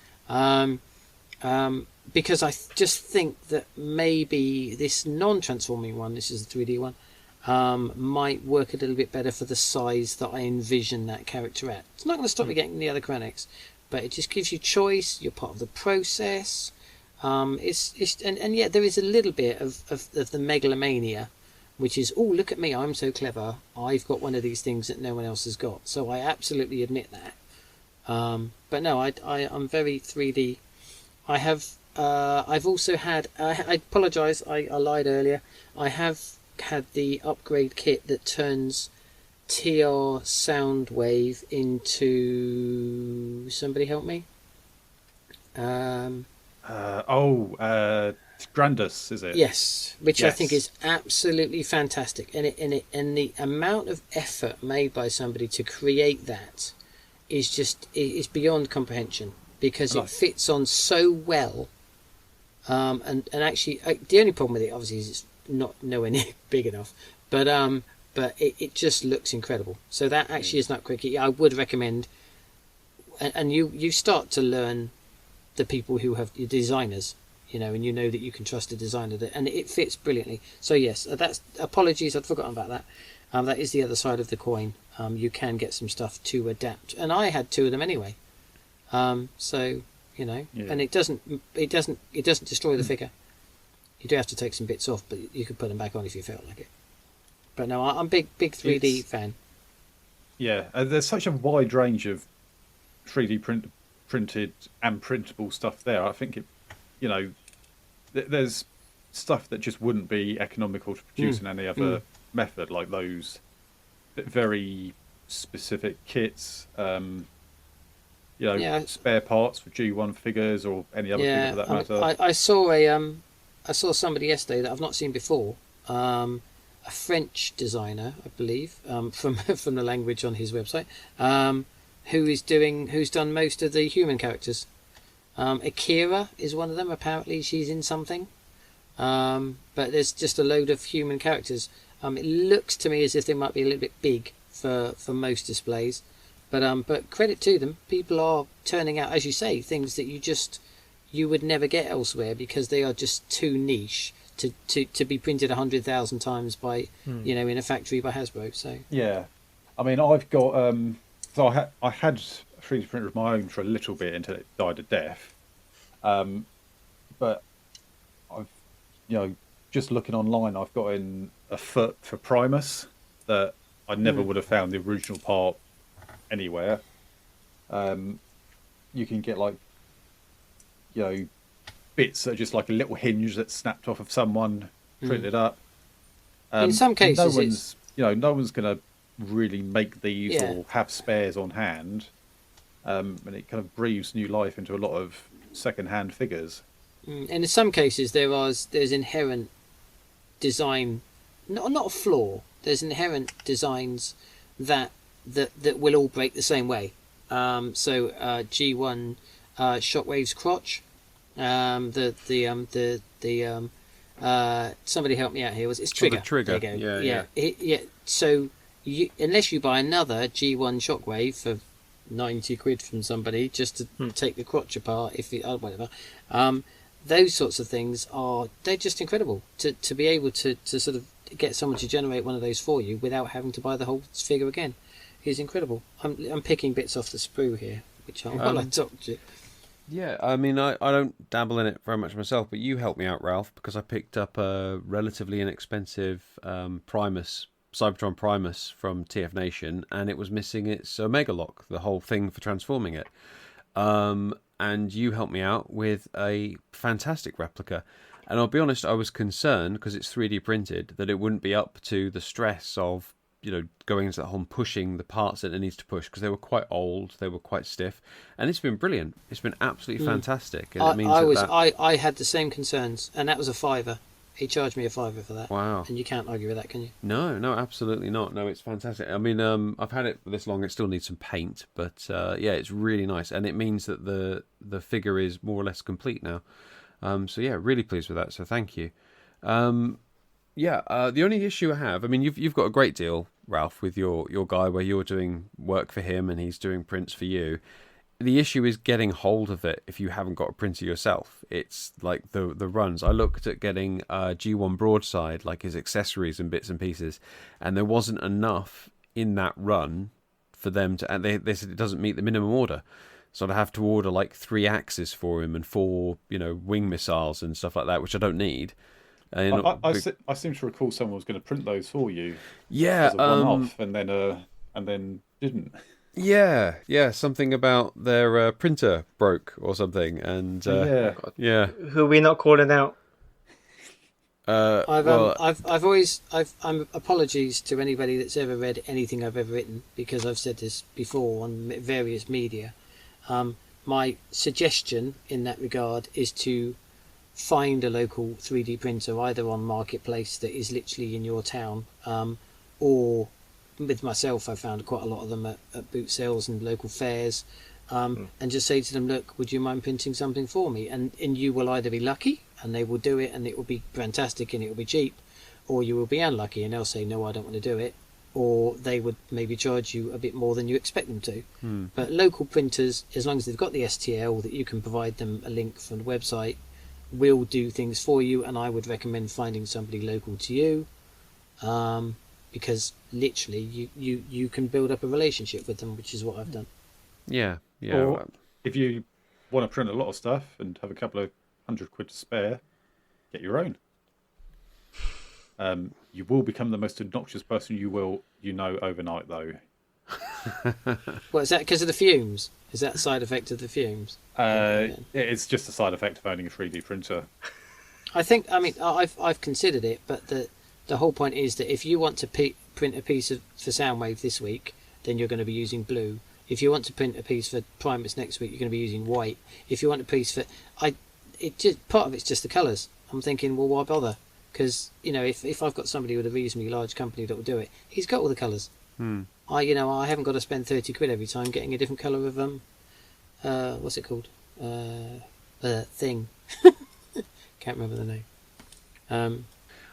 Speaker 3: Because I just think that maybe this non-transforming one, this is the 3D one, might work a little bit better for the size that I envision that character at. It's not going to stop me getting the other Kranix, but it just gives you choice. You're part of the process. And yet there is a little bit of the megalomania, which is, oh, look at me, I'm so clever. I've got one of these things that no one else has got. So I absolutely admit that. But no, I'm very 3D. I've also had, I apologise, I lied earlier. I have had the upgrade kit that turns TR Soundwave into, somebody help me?
Speaker 2: Grandus, is it?
Speaker 3: Yes, which
Speaker 2: Yes.
Speaker 3: I think is absolutely fantastic, and the amount of effort made by somebody to create that is beyond comprehension, because it fits on so well. And actually, the only problem with it, obviously, is it's not nowhere near big enough, but it just looks incredible. So that actually is not quick. I would recommend, and you start to learn the people who have your designers, you know, and you know that you can trust a designer, and it fits brilliantly. So yes, that's, apologies, I'd forgotten about that. That is the other side of the coin. You can get some stuff to adapt, and I had two of them anyway. So you know, and it doesn't destroy the figure. You do have to take some bits off, but you could put them back on if you felt like it. But no, I'm big 3D fan.
Speaker 2: Yeah, there's such a wide range of 3D printed and printable stuff there. I think there's stuff that just wouldn't be economical to produce in any other method, like those very specific kits. Spare parts for G1 figures or any other figure for that matter.
Speaker 3: I saw somebody yesterday that I've not seen before. A French designer, I believe, from the language on his website, who's done most of the human characters. Akira is one of them. Apparently, she's in something. But there's just a load of human characters. It looks to me as if they might be a little bit big for most displays. But credit to them, people are turning out, as you say, things that you would never get elsewhere because they are just too niche to be printed 100,000 times by in a factory by Hasbro. So
Speaker 2: yeah, I mean I've got so I had a 3D printer of my own for a little bit until it died a death, but I've just looking online, I've got in a foot for Primus that I never would have found the original part anywhere. You can get like bits that are just like a little hinge that's snapped off of someone, printed up.
Speaker 3: In some cases,
Speaker 2: no one's going to really make these or have spares on hand, and it kind of breathes new life into a lot of second-hand figures.
Speaker 3: And in some cases, there's inherent design, not a flaw. There's inherent designs that will all break the same way. G1 Shockwave's crotch. Somebody help me out here. It's Trigger.
Speaker 1: The Trigger.
Speaker 3: There you go. Yeah. So unless you buy another G1 Shockwave for 90 quid from somebody just to take the crotch apart, whatever, those sorts of things they're just incredible to be able to sort of get someone to generate one of those for you without having to buy the whole figure again is incredible. I'm picking bits off the sprue here, which I talked to.
Speaker 1: Yeah, I mean, I don't dabble in it very much myself, but you helped me out, Ralph, because I picked up a relatively inexpensive Cybertron Primus from TFNation, and it was missing its Omega Lock, the whole thing for transforming it. And you helped me out with a fantastic replica. And I'll be honest, I was concerned, because it's 3D printed, that it wouldn't be up to the stress of going into that home, pushing the parts that it needs to push, because they were quite old, they were quite stiff, and it's been brilliant. It's been absolutely fantastic. And it means
Speaker 3: I had the same concerns, and that was a £5. He charged me a £5 for that.
Speaker 1: Wow!
Speaker 3: And you can't argue with that, can you?
Speaker 1: No, absolutely not. No, it's fantastic. I mean, I've had it for this long. It still needs some paint, but it's really nice, and it means that the figure is more or less complete now. So yeah, really pleased with that. So thank you. The only issue I have, I mean, you've got a great deal, Ralph, with your guy where you're doing work for him and he's doing prints for you. The issue is getting hold of it if you haven't got a printer yourself. It's like the runs. I looked at getting G1 Broadside, like his accessories and bits and pieces, and there wasn't enough in that run for them to, and they said it doesn't meet the minimum order. So I'd have to order like 3 axes for him and 4, wing missiles and stuff like that, which I don't need.
Speaker 2: I seem to recall someone was going to print those for you.
Speaker 1: Yeah,
Speaker 2: as a one-off, and then didn't.
Speaker 1: Yeah, something about their printer broke or something, and yeah.
Speaker 4: Who are we not calling out?
Speaker 3: I'm apologies to anybody that's ever read anything I've ever written, because I've said this before on various media. My suggestion in that regard is to find a local 3D printer either on Marketplace that is literally in your town, or with myself I found quite a lot of them at boot sales and local fairs, and just say to them, look, would you mind printing something for me? And you will either be lucky and they will do it and it will be fantastic and it will be cheap, or you will be unlucky and they'll say, no, I don't want to do it, or they would maybe charge you a bit more than you expect them to. But local printers, as long as they've got the STL that you can provide them a link from the website, will do things for you, and I would recommend finding somebody local to you, because literally you can build up a relationship with them, which is what I've done.
Speaker 1: Yeah.
Speaker 2: Or if you want to print a lot of stuff and have a couple of £100 to spare, get your own. You will become the most obnoxious person you know overnight, though.
Speaker 3: What is that? Because of the fumes? Is that a side effect of the fumes?
Speaker 2: It's just a side effect of owning a 3D printer.
Speaker 3: I mean, I've considered it, but the whole point is that if you want to print a piece for Soundwave this week, then you're going to be using blue. If you want to print a piece for Primus next week, you're going to be using white. If you want a piece for part of it's just the colours. I'm thinking, well, why bother? Because if I've got somebody with a reasonably large company that will do it, he's got all the colours. I haven't got to spend 30 quid every time getting a different colour of what's it called? Thing. Can't remember the name.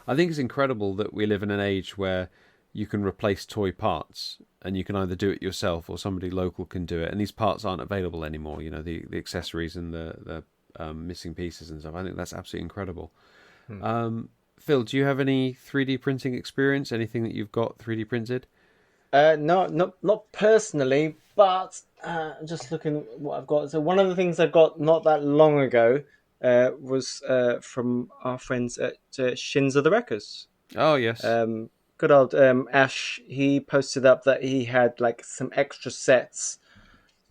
Speaker 1: I think it's incredible that we live in an age where you can replace toy parts, and you can either do it yourself or somebody local can do it. And these parts aren't available anymore. The accessories and the missing pieces and stuff. I think that's absolutely incredible. Phil, do you have any 3D printing experience? Anything that you've got 3D printed?
Speaker 4: No, not personally, but just looking at what I've got. So one of the things I got not that long ago was from our friends at Shins of the Wreckers.
Speaker 1: Oh, yes.
Speaker 4: Good old Ash. He posted up that he had like some extra sets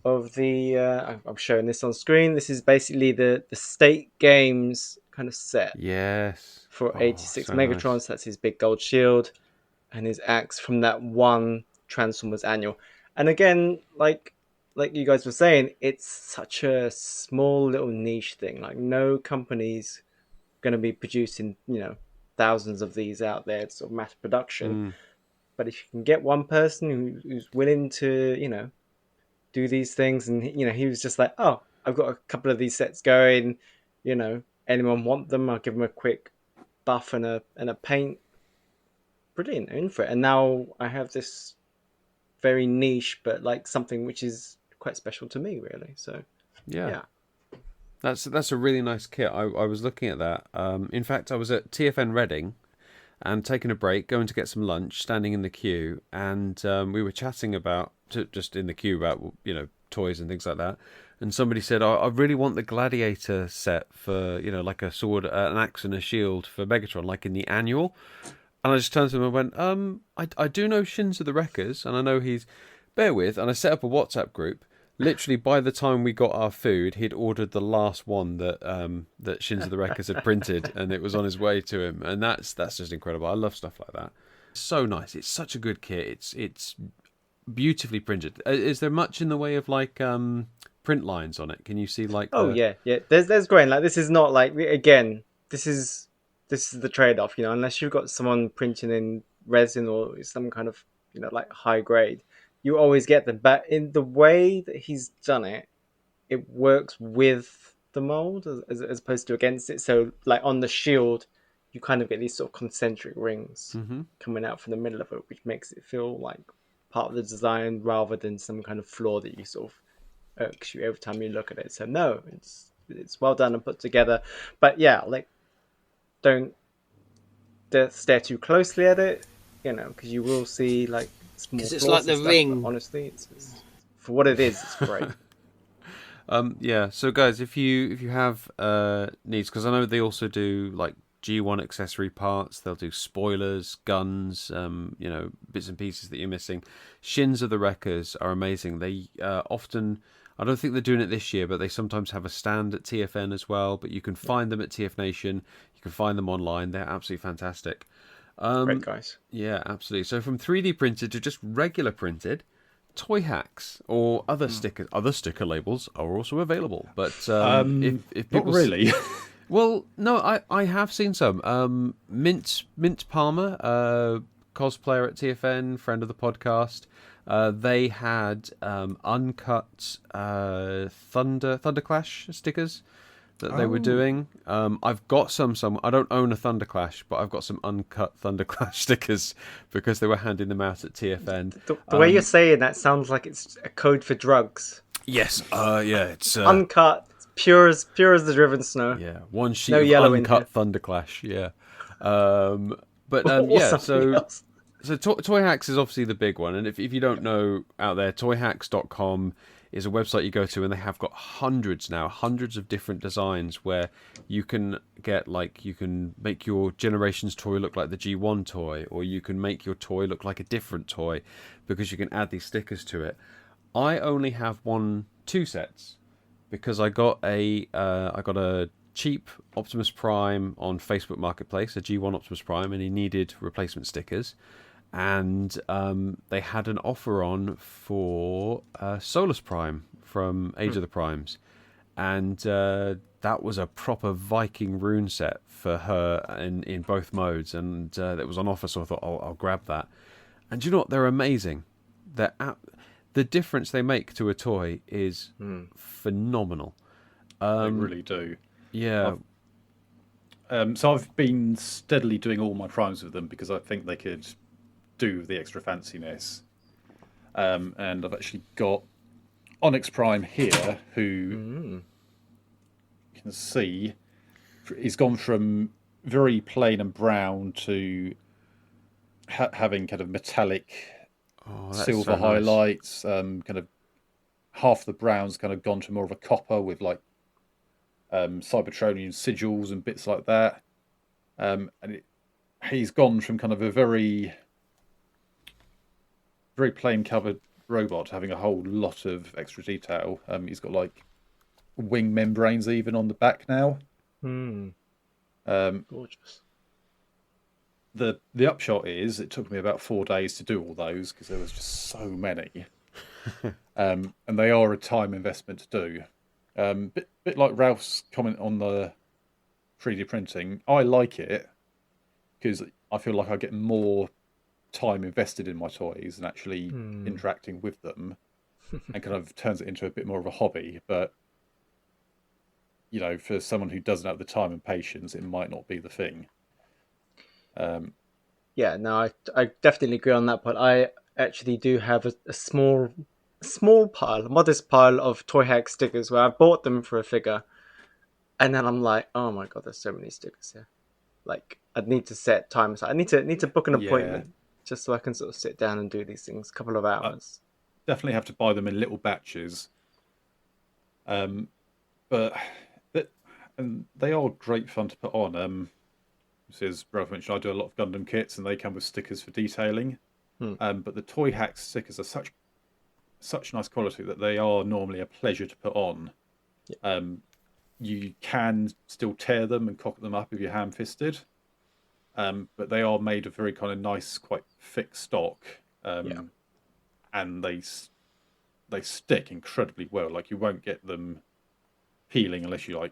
Speaker 4: of the. I'm showing this on screen. This is basically the State Games kind of set.
Speaker 1: Yes.
Speaker 4: For 86
Speaker 1: so
Speaker 4: Megatrons.
Speaker 1: nice.
Speaker 4: That's his big gold shield and his axe from that one Transformers annual. And again, like you guys were saying, it's such a small little niche thing. Like no company's going to be producing, thousands of these out there. It's sort of mass production. But if you can get one person who's willing to, do these things, and he was just like, oh, I've got a couple of these sets going. Anyone want them? I'll give them a quick buff and a paint. Brilliant, in for it. And now I have this very niche, but like something which is quite special to me, really. So yeah.
Speaker 1: That's a really nice kit. I was looking at that. In fact, I was at TFN Reading and taking a break, going to get some lunch, standing in the queue, and we were chatting just in the queue about toys and things like that. And somebody said, I really want the Gladiator set for like a sword, an axe, and a shield for Megatron, like in the annual. And I just turned to him and went, I do know Shins of the Wreckers, and I know he's... Bear with. And I set up a WhatsApp group. Literally, by the time we got our food, he'd ordered the last one that Shins of the Wreckers had printed, and it was on his way to him. And that's just incredible. I love stuff like that. So nice. It's such a good kit. It's beautifully printed. Is there much in the way of like print lines on it? Can you see like?
Speaker 4: Yeah. There's grain. Like this is not like, again. This is the trade-off. Unless you've got someone printing in resin or some kind of like high grade, you always get them. But in the way that he's done it, it works with the mold as opposed to against it. So like on the shield, you kind of get these sort of concentric rings coming out from the middle of it, which makes it feel like part of the design rather than some kind of flaw that you sort of irks you every time you look at it. So no, it's well done and put together. But yeah, like don't stare too closely at it, because you will see like small flaws.
Speaker 3: Because it's like the
Speaker 4: stuff,
Speaker 3: ring.
Speaker 4: Honestly, it's for what it is. It's great.
Speaker 1: So guys, if you have needs, because I know they also do like G1 accessory parts, they'll do spoilers, guns, bits and pieces that you're missing. Shins of the Wreckers are amazing. They often, I don't think they're doing it this year, but they sometimes have a stand at TFN as well. But you can find them at TFNation. You can find them online. They're absolutely fantastic.
Speaker 4: Great guys.
Speaker 1: Yeah, absolutely. So from 3D printed to just regular printed, toy hacks or other sticker labels are also available. But if people
Speaker 2: not really.
Speaker 1: Well, no, I have seen some. Mint Palmer, cosplayer at TFN, friend of the podcast. They had uncut Thunderclash stickers that they were doing. I've got some. I don't own a Thunderclash, but I've got some uncut Thunderclash stickers because they were handing them out at TFN.
Speaker 4: The way you're saying that sounds like it's a code for drugs.
Speaker 1: Yes. It's
Speaker 4: uncut. Pure as the driven snow.
Speaker 1: Yeah, one sheet
Speaker 4: no
Speaker 1: of
Speaker 4: yellow
Speaker 1: uncut Thunderclash. Yeah, but so Toy Hacks is obviously the big one, and if you don't know out there, toyhacks.com is a website you go to, and they have got hundreds of different designs where you can get, like, you can make your Generations toy look like the G1 toy, or you can make your toy look like a different toy because you can add these stickers to it. I only have two sets because I got a cheap Optimus Prime on Facebook Marketplace, a G1 Optimus Prime, and he needed replacement stickers. And they had an offer on for Solus Prime from Age of the Primes. And that was a proper Viking rune set for her in both modes. And it was on offer, so I thought, I'll grab that. And do you know what? They're amazing. The difference they make to a toy is phenomenal.
Speaker 2: They really do.
Speaker 1: Yeah.
Speaker 2: So I've been steadily doing all my primes with them because I think they could do the extra fanciness. And I've actually got Onyx Prime here, who you can see he's gone from very plain and brown to having kind of metallic silver highlights. Kind of half the brown's kind of gone to more of a copper with like Cybertronian sigils and bits like that. And he's gone from kind of a very plain covered robot having a whole lot of extra detail. He's got like wing membranes even on the back now.
Speaker 4: Gorgeous.
Speaker 2: The upshot is it took me about 4 days to do all those because there was just so many. And they are a time investment to do. Bit like Ralph's comment on the 3D printing. I like it because I feel like I get more time invested in my toys and actually interacting with them, and kind of turns it into a bit more of a hobby. But you know, for someone who doesn't have the time and patience, it might not be the thing.
Speaker 4: Yeah, no, I definitely agree on that. But I actually do have a small pile, a modest pile of Toy Hack stickers where I bought them for a figure, and then I'm like, oh my god, there's so many stickers here. Like, I need to set time aside. I need to book an appointment just so I can sort of sit down and do these things, a couple of hours.
Speaker 2: Definitely have to buy them in little batches. But and they are great fun to put on. As Ralph mentioned, I do a lot of Gundam kits, and they come with stickers for detailing. But the Toy Hack stickers are such nice quality that they are normally a pleasure to put on. You can still tear them and cock them up if you're ham-fisted. But they are made of very kind of nice, quite thick stock. And they stick incredibly well. Like, you won't get them peeling unless you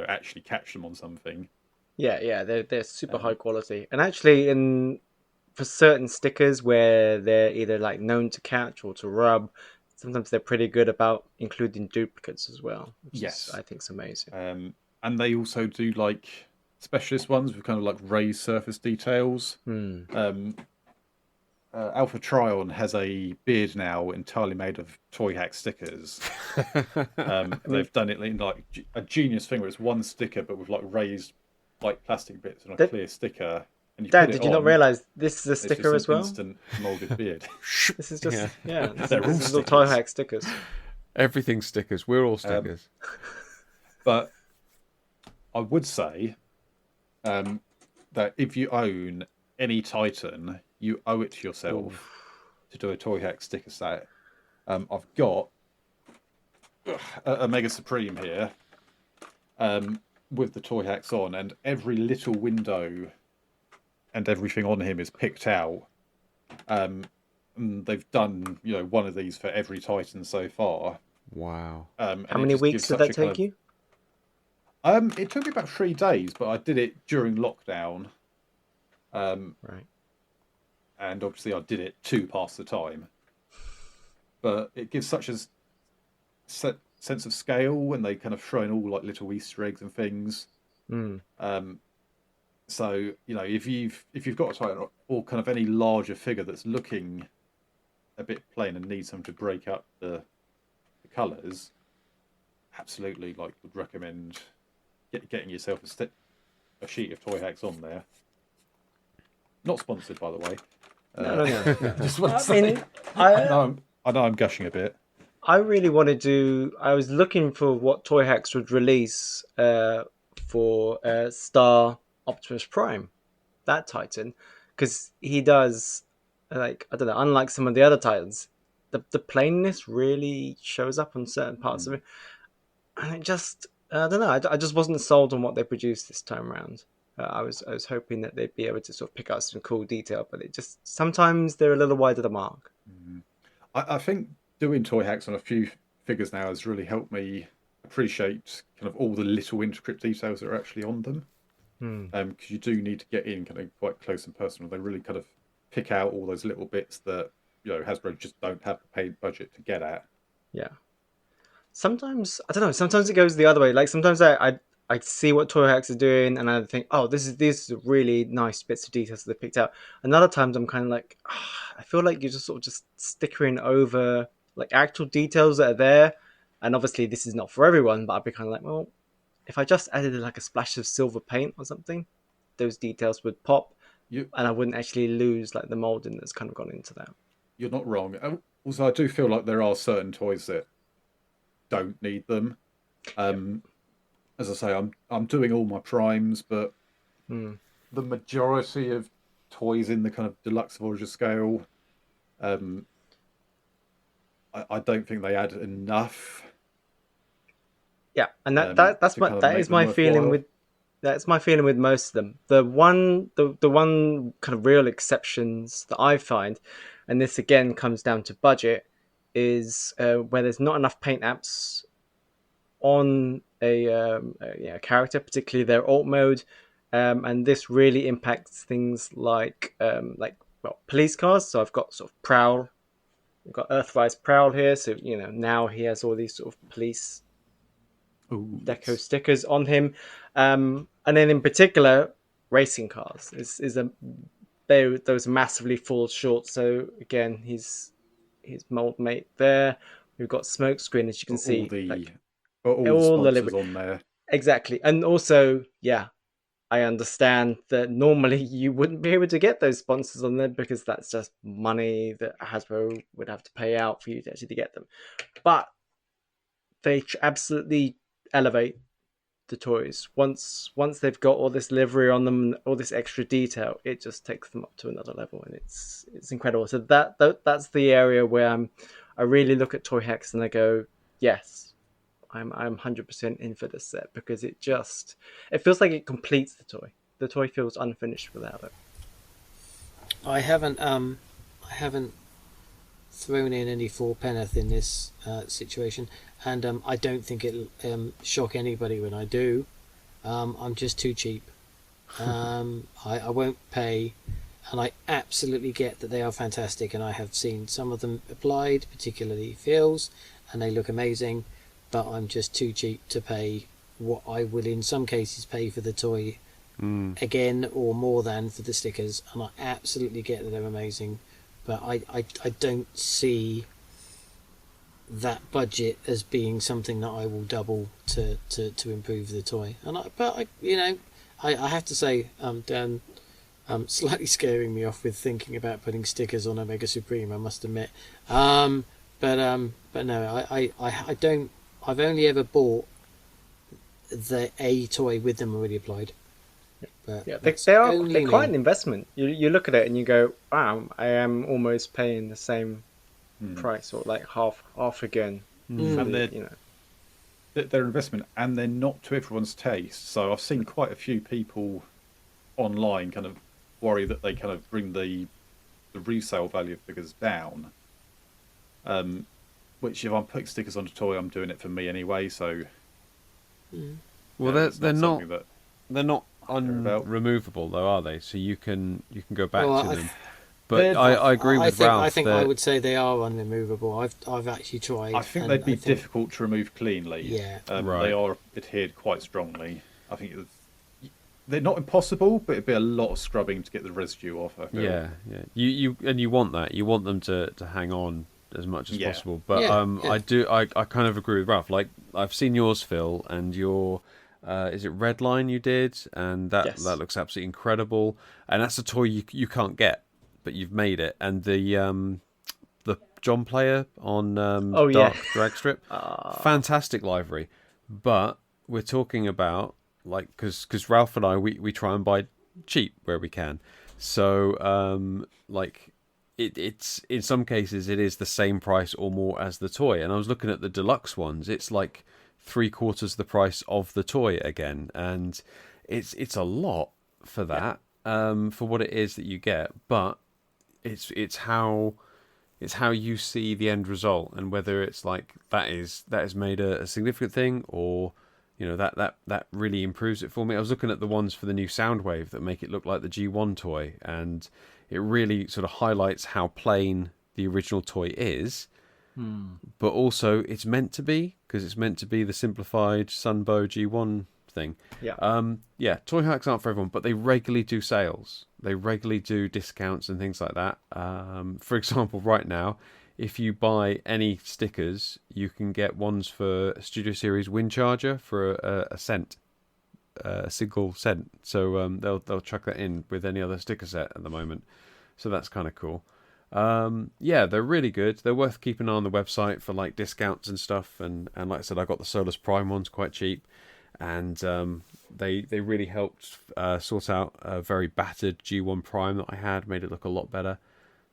Speaker 2: actually catch them on something.
Speaker 4: Yeah, they're super high quality. And actually, for certain stickers where they're either like known to catch or to rub, sometimes they're pretty good about including duplicates as well. Which is, I think, is amazing.
Speaker 2: And they also do like specialist ones with kind of like raised surface details. Alpha Trion has a beard now entirely made of Toy Hack stickers. They've done it in like a genius thing where it's one sticker but with like raised like plastic bits and a clear sticker. And
Speaker 4: Dad, did you not realise this is a sticker as well?
Speaker 2: Instant molded beard.
Speaker 4: This is just this is all Toy Hack stickers.
Speaker 1: Everything's stickers. We're all stickers.
Speaker 2: But I would say that if you own any Titan, you owe it to yourself to do a Toy Hack sticker set. I've got a Mega Supreme here with the Toy Hacks on, and every little window and everything on him is picked out. And they've done one of these for every Titan so far.
Speaker 1: Wow.
Speaker 4: How many weeks did that take you?
Speaker 2: It took me about 3 days, but I did it during lockdown.
Speaker 4: Right.
Speaker 2: And obviously I did it to pass the time. But it gives such a sense of scale when they kind of throw in all like little Easter eggs and things. So if you've got a Titan or kind of any larger figure that's looking a bit plain and needs something to break up the colours, absolutely would recommend getting yourself a sheet of Toy Hacks on there. Not sponsored, by the way.
Speaker 4: No.
Speaker 2: Just want to say, I know I'm gushing a bit.
Speaker 4: I really wanted to. I was looking for what Toy Hacks would release for Star Optimus Prime, that Titan, because he does, like, I don't know. Unlike some of the other Titans, the plainness really shows up on certain parts of it, and it just, I don't know. I just wasn't sold on what they produced this time around. I was hoping that they'd be able to sort of pick out some cool detail, but it just sometimes they're a little wide of the mark.
Speaker 2: I think doing toy hacks on a few figures now has really helped me appreciate kind of all the little intricate details that are actually on them. Because you do need to get in kind of quite close and personal. They really kind of pick out all those little bits that Hasbro just don't have the paid budget to get at.
Speaker 4: Yeah. Sometimes I don't know. Sometimes it goes the other way. Like sometimes I see what Toy Hacks are doing, and I think, oh, these are really nice bits of details that they picked out. And other times I'm kind of like, I feel like you're just sort of just stickering over like actual details that are there. And obviously this is not for everyone, but I'd be kind of like, well, if I just added like a splash of silver paint or something, those details would pop, and I wouldn't actually lose like the molding that's kind of gone into that.
Speaker 2: You're not wrong. Also, I do feel like there are certain toys that don't need them. As I say, I'm doing all my primes, but the majority of toys in the kind of deluxe Voyager scale, I don't think they add enough.
Speaker 4: Yeah, and that is my feeling with that's my feeling with most of them. The one kind of real exceptions that I find, and this again comes down to budget, is where there's not enough paint apps on a character, particularly their alt mode, and this really impacts things like police cars. So I've got sort of Prowl, we've got Earthrise Prowl here. So now he has all these sort of police deco stickers on him, and then in particular racing cars those massively fall short. So again, his mold mate there. We've got Smokescreen, as you can see.
Speaker 2: All the sponsors on there.
Speaker 4: Exactly. And also, I understand that normally you wouldn't be able to get those sponsors on there because that's just money that Hasbro would have to pay out for you to actually get them. But they absolutely elevate the toys. Once they've got all this livery on them, all this extra detail, it just takes them up to another level, and it's incredible. So that's the area where I really look at Toy Hacks and I go, yes, I'm 100% in for this set, because it feels like it completes the toy. The toy feels unfinished without it.
Speaker 3: I haven't thrown in any four penneth in this situation, and I don't think it'll shock anybody when I do. I'm just too cheap. I won't pay, and I absolutely get that they are fantastic, and I have seen some of them applied, particularly Phil's, and they look amazing. But I'm just too cheap to pay what I will in some cases pay for the toy again, or more than for the stickers. And I absolutely get that they're amazing, but I don't see that budget as being something that I will double to improve the toy. And I have to say, Dan, slightly scaring me off with thinking about putting stickers on Omega Supreme, I must admit. But no, I don't. I've only ever bought a toy with them already applied. But
Speaker 4: they're quite an investment. You look at it and you go, wow, I am almost paying the same price, or like half again.
Speaker 2: And they're investment, and they're not to everyone's taste. So I've seen quite a few people online kind of worry that they kind of bring the resale value of figures down. Which, if I'm putting stickers on a toy, I'm doing it for me anyway. So,
Speaker 1: well, they're not unremovable though, are they? So you can go back to them. But I agree with Ralph.
Speaker 3: I think I would say they are unremovable. I've actually tried.
Speaker 2: I think they'd be difficult to remove cleanly.
Speaker 3: Yeah,
Speaker 2: right. They are adhered quite strongly. I think they're not impossible, but it'd be a lot of scrubbing to get the residue off. I feel.
Speaker 1: Yeah. You want that. You want them to hang on as much as possible. But I kind of agree with Ralph. Like, I've seen yours, Phil, and your is it Redline you did, and that looks absolutely incredible. And that's a toy you can't get, but you've made it. And the John Player on
Speaker 4: Oh yeah.
Speaker 1: Dark Dragstrip. Fantastic livery, but we're talking about like because Ralph and I we try and buy cheap where we can, so like it's in some cases it is the same price or more as the toy. And I was looking at the deluxe ones; it's like three-quarters the price of the toy again, and it's a lot for that for what it is that you get, but it's how you see the end result, and whether it's like that is made a significant thing, or that really improves it for me. I was looking at the ones for the new Soundwave that make it look like the G1 toy, and it really sort of highlights how plain the original toy is, but also it's meant to be, because it's meant to be the simplified Sunbow G1 thing.
Speaker 4: Yeah.
Speaker 1: Toy hacks aren't for everyone, but they regularly do sales. They regularly do discounts and things like that. For example, right now, if you buy any stickers, you can get ones for a Studio Series Wind Charger for a cent, a single cent. So they'll chuck that in with any other sticker set at the moment. So that's kind of cool. Yeah, they're really good. They're worth keeping an eye on the website for like discounts and stuff. And like I said, I got the Solus Prime ones quite cheap, and they really helped sort out a very battered G1 Prime that I had, made it look a lot better.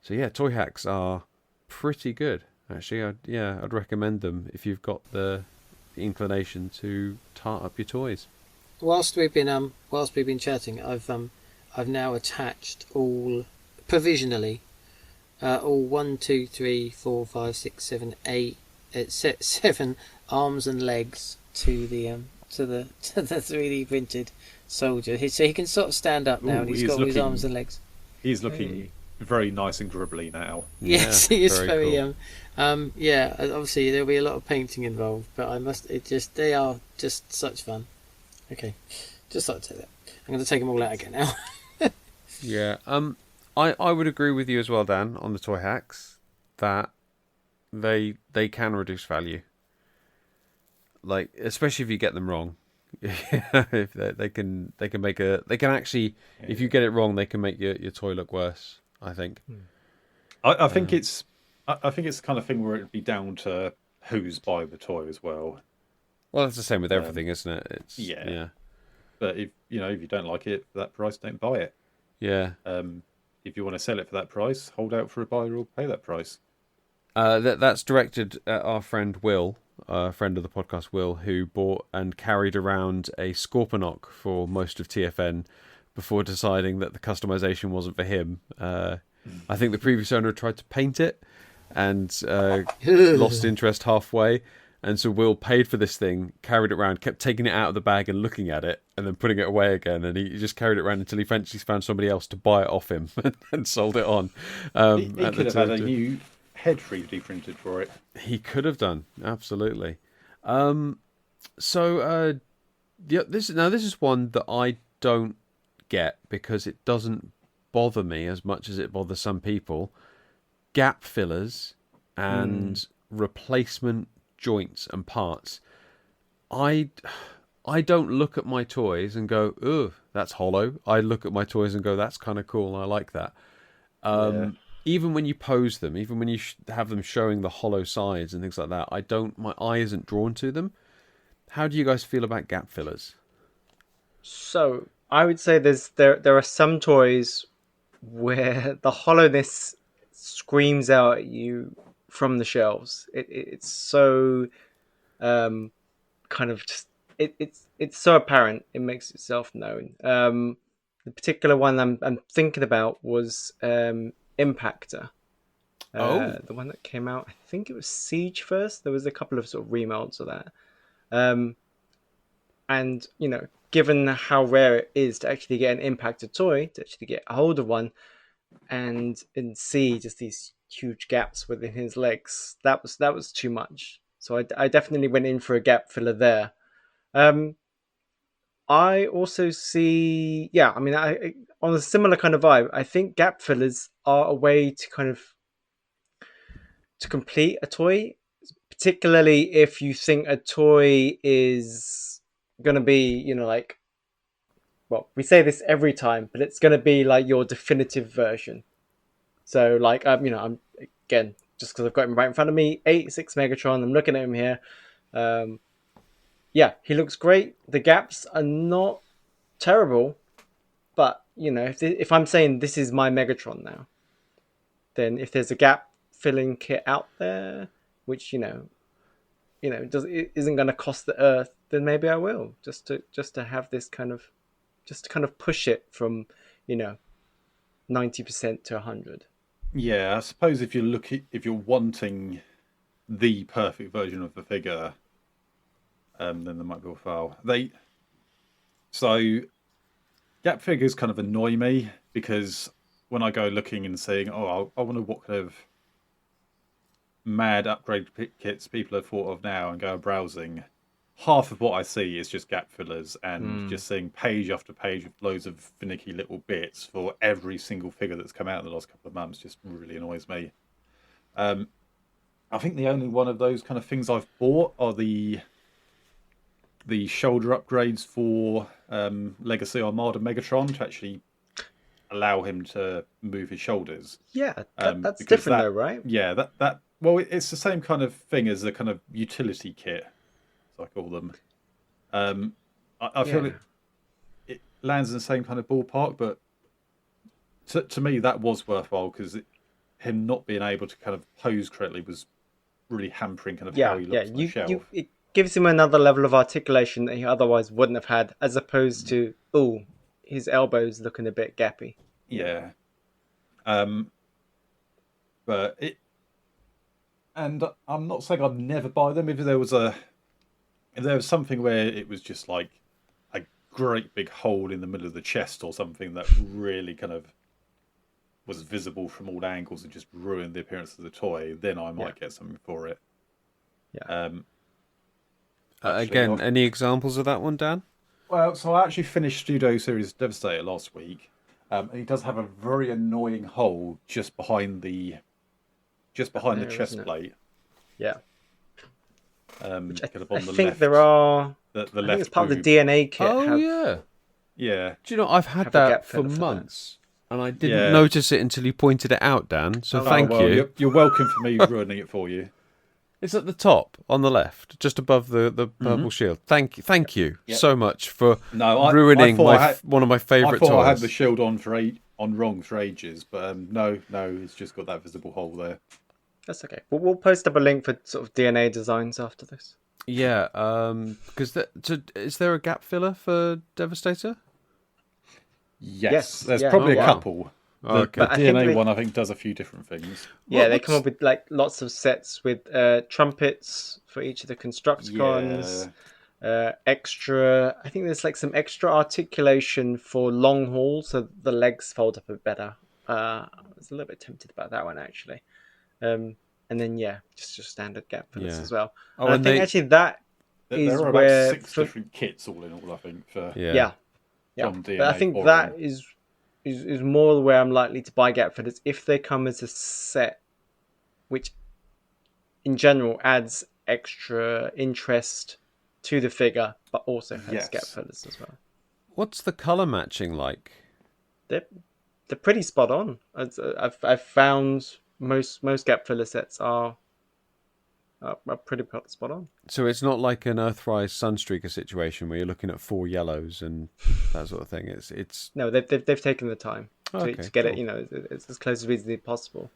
Speaker 1: So yeah, toy hacks are pretty good actually. I'd recommend them if you've got the inclination to tart up your toys.
Speaker 3: Whilst we've been chatting, I've now attached all provisionally all 1, 2, 3, 4, 5, 6, 7, 8, 7 arms and legs to the 3D printed soldier. So he can sort of stand up now, and he's got his arms and legs.
Speaker 2: He's looking very nice and gribbly now.
Speaker 3: Yes, he is very
Speaker 1: cool.
Speaker 3: yeah, obviously there'll be a lot of painting involved, but they are just such fun. Okay, just like to say that. I'm going to take them all out again now.
Speaker 1: Yeah, I would agree with you as well, Dan, on the toy hacks, that they can reduce value. Like, especially if you get them wrong. If they can actually, if you get it wrong, they can make your toy look worse, I think.
Speaker 2: I think it's the kind of thing where it'd be down to who's buying the toy as well.
Speaker 1: Well, it's the same with everything, isn't it? It's yeah.
Speaker 2: But if you don't like it for that price, don't buy it.
Speaker 1: Yeah.
Speaker 2: If you want to sell it for that price, hold out for a buyer who'll pay that price.
Speaker 1: That's directed at our friend Will, friend of the podcast, Will, who bought and carried around a Scorponok for most of TFN before deciding that the customization wasn't for him. I think the previous owner tried to paint it and lost interest halfway. And so Will paid for this thing, carried it around, kept taking it out of the bag and looking at it, and then putting it away again. And he just carried it around until he eventually found somebody else to buy it off him and sold it on.
Speaker 2: He could have had a new head 3D printed for it.
Speaker 1: He could have done, absolutely. So this is one that I don't get because it doesn't bother me as much as it bothers some people. Gap fillers and replacement joints and parts. I don't look at my toys and go, "Ugh, that's hollow." I look at my toys and go, "That's kind of cool. I like that." Even when you pose them, even when you have them showing the hollow sides and things like that, my eye isn't drawn to them. How do you guys feel about gap fillers?
Speaker 4: So I would say there are some toys where the hollowness screams out at you from the shelves. It's so kind of just it's so apparent. It makes itself known. The particular one I'm thinking about was Impactor. The one that came out, I think it was Siege first. There was a couple of sort of remolds of that. And given how rare it is to actually get an Impactor toy, to actually get a hold of one, and see just these huge gaps within his legs, that was too much. So I definitely went in for a gap filler there. I also see, I on a similar kind of vibe. I think gap fillers are a way to kind of to complete a toy, particularly if you think a toy is gonna be, well, we say this every time, but it's gonna be like your definitive version. So, I'm again just because I've got him right in front of me. 86 Megatron. I'm looking at him here. Yeah, he looks great. The gaps are not terrible, but if I'm saying this is my Megatron now, then if there's a gap filling kit out there, which isn't going to cost the earth, then maybe I will just to have this just to kind of push it from 90% to 100.
Speaker 2: Yeah, I suppose if you're wanting the perfect version of the figure, then there might be a file. So gap figures kind of annoy me because when I go looking and saying, "Oh, I wonder what kind of mad upgrade kits people have thought of now," and go browsing, half of what I see is just gap fillers and just seeing page after page with loads of finicky little bits for every single figure that's come out in the last couple of months. Just really annoys me. I think the only one of those kind of things I've bought are the shoulder upgrades for Legacy Armada Megatron to actually allow him to move his shoulders.
Speaker 4: Yeah, that's different though, right?
Speaker 2: Yeah, well, it's the same kind of thing as a kind of utility kit, as I call them. I feel it lands in the same kind of ballpark, but to me that was worthwhile because him not being able to kind of pose correctly was really hampering kind of how he looks on the shelf.
Speaker 4: It gives him another level of articulation that he otherwise wouldn't have had, as opposed to his elbows looking a bit gappy.
Speaker 2: Yeah. But and I'm not saying I'd never buy them if there was something where it was just like a great big hole in the middle of the chest or something that really kind of was visible from all angles and just ruined the appearance of the toy, then I might get something for it.
Speaker 4: Yeah.
Speaker 1: Again, any examples of that one, Dan?
Speaker 2: Well, so I actually finished Studio Series Devastator last week. And he does have a very annoying hole just behind the chest plate.
Speaker 4: Yeah.
Speaker 2: Which I
Speaker 4: think there are.
Speaker 2: The
Speaker 4: I
Speaker 2: left
Speaker 4: think it's part
Speaker 2: boob.
Speaker 4: of the DNA kit.
Speaker 2: Yeah.
Speaker 1: Do you know I've had that for months, and I didn't notice it until you pointed it out, Dan. So thank you.
Speaker 2: You're welcome for me ruining it for you.
Speaker 1: It's at the top on the left, just above the purple shield. Thank you so much for ruining one of my favourite toys.
Speaker 2: I thought I had the shield on wrong for ages, but no, it's just got that visible hole there.
Speaker 4: That's okay. We'll post up a link for sort of DNA designs after this.
Speaker 1: Yeah, because is there a gap filler for Devastator?
Speaker 2: Yes. There's probably a couple. The DNA one, I think, does a few different things.
Speaker 4: Yeah, they come up with like lots of sets with trumpets for each of the Constructicons. Extra, I think there's like some extra articulation for long haul, so the legs fold up a bit better. I was a little bit tempted about that one actually. And then just standard gap fillers as well.
Speaker 2: Oh,
Speaker 4: and I think actually that is
Speaker 2: there are
Speaker 4: where
Speaker 2: about 6 different kits all in all. I think for
Speaker 4: but I think that is more where I'm likely to buy gap fillers if they come as a set, which in general adds extra interest to the figure, but also has gap fillers as well.
Speaker 1: What's the color matching like?
Speaker 4: They're pretty spot on. I've found most gap filler sets are pretty spot on.
Speaker 1: So it's not like an Earthrise Sunstreaker situation where you're looking at 4 yellows and that sort of thing. It's
Speaker 4: no, they've taken the time to get it. It's as close as reasonably possible.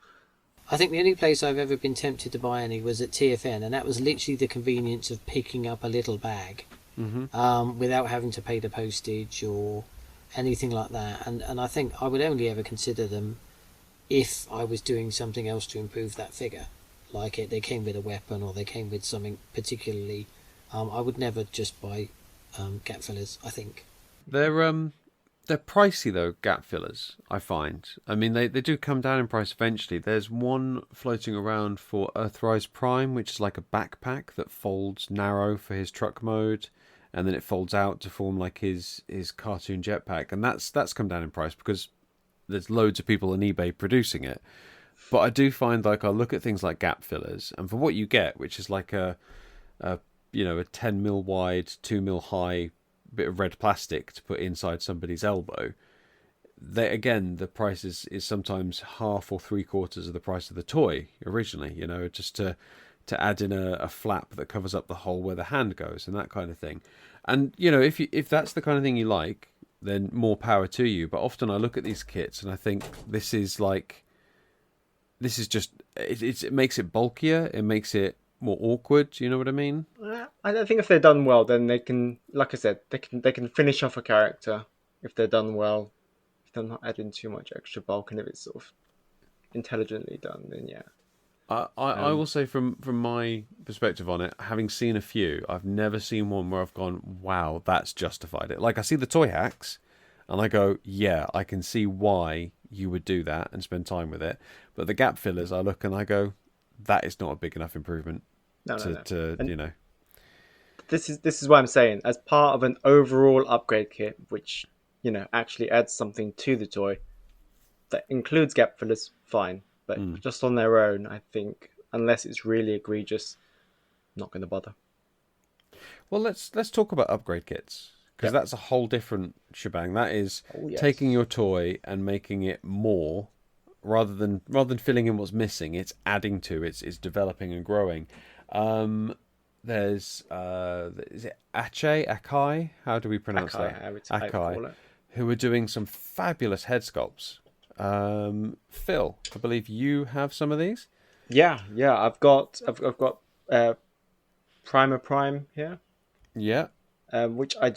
Speaker 3: I think the only place I've ever been tempted to buy any was at TFN, and that was literally the convenience of picking up a little bag without having to pay the postage or anything like that. And I think I would only ever consider them if I was doing something else to improve that figure. Like they came with a weapon or they came with something particularly. I would never just buy gap fillers, I think.
Speaker 1: They're pricey though, gap fillers, I find. I mean, they do come down in price eventually. There's one floating around for Earthrise Prime, which is like a backpack that folds narrow for his truck mode, and then it folds out to form like his cartoon jetpack. And that's come down in price because there's loads of people on eBay producing it. But I do find like I look at things like gap fillers, and for what you get, which is like a 10mm wide, 2mm high bit of red plastic to put inside somebody's elbow, the price is sometimes half or three quarters of the price of the toy originally. Just to add in a flap that covers up the hole where the hand goes and that kind of thing. And if that's the kind of thing you like, then more power to you. But often I look at these kits and I think this is just it makes it bulkier, it makes it more awkward. You know what I mean?
Speaker 4: I think if they're done well, then they can, like I said, they can finish off a character if they're done well. If they're not adding too much extra bulk, and if it's sort of intelligently done, then yeah.
Speaker 1: I will say from my perspective on it, having seen a few, I've never seen one where I've gone, wow, that's justified it. Like, I see the toy hacks, and I go, yeah, I can see why you would do that and spend time with it. But the gap fillers, I look and I go, that is not a big enough improvement to.
Speaker 4: This is what I'm saying. As part of an overall upgrade kit, which actually adds something to the toy, that includes gap fillers, fine. But just on their own, I think, unless it's really egregious, I'm not going to bother.
Speaker 1: Well, let's talk about upgrade kits, because that's a whole different shebang. That is taking your toy and making it more, rather than filling in what's missing. It's adding to, it's developing and growing. There's is it Akai? How do we pronounce that? Akai, who are doing some fabulous head sculpts. Phil, I believe you have some of these.
Speaker 4: Yeah. I've got Primer Prime here.
Speaker 1: Yeah.
Speaker 4: Which I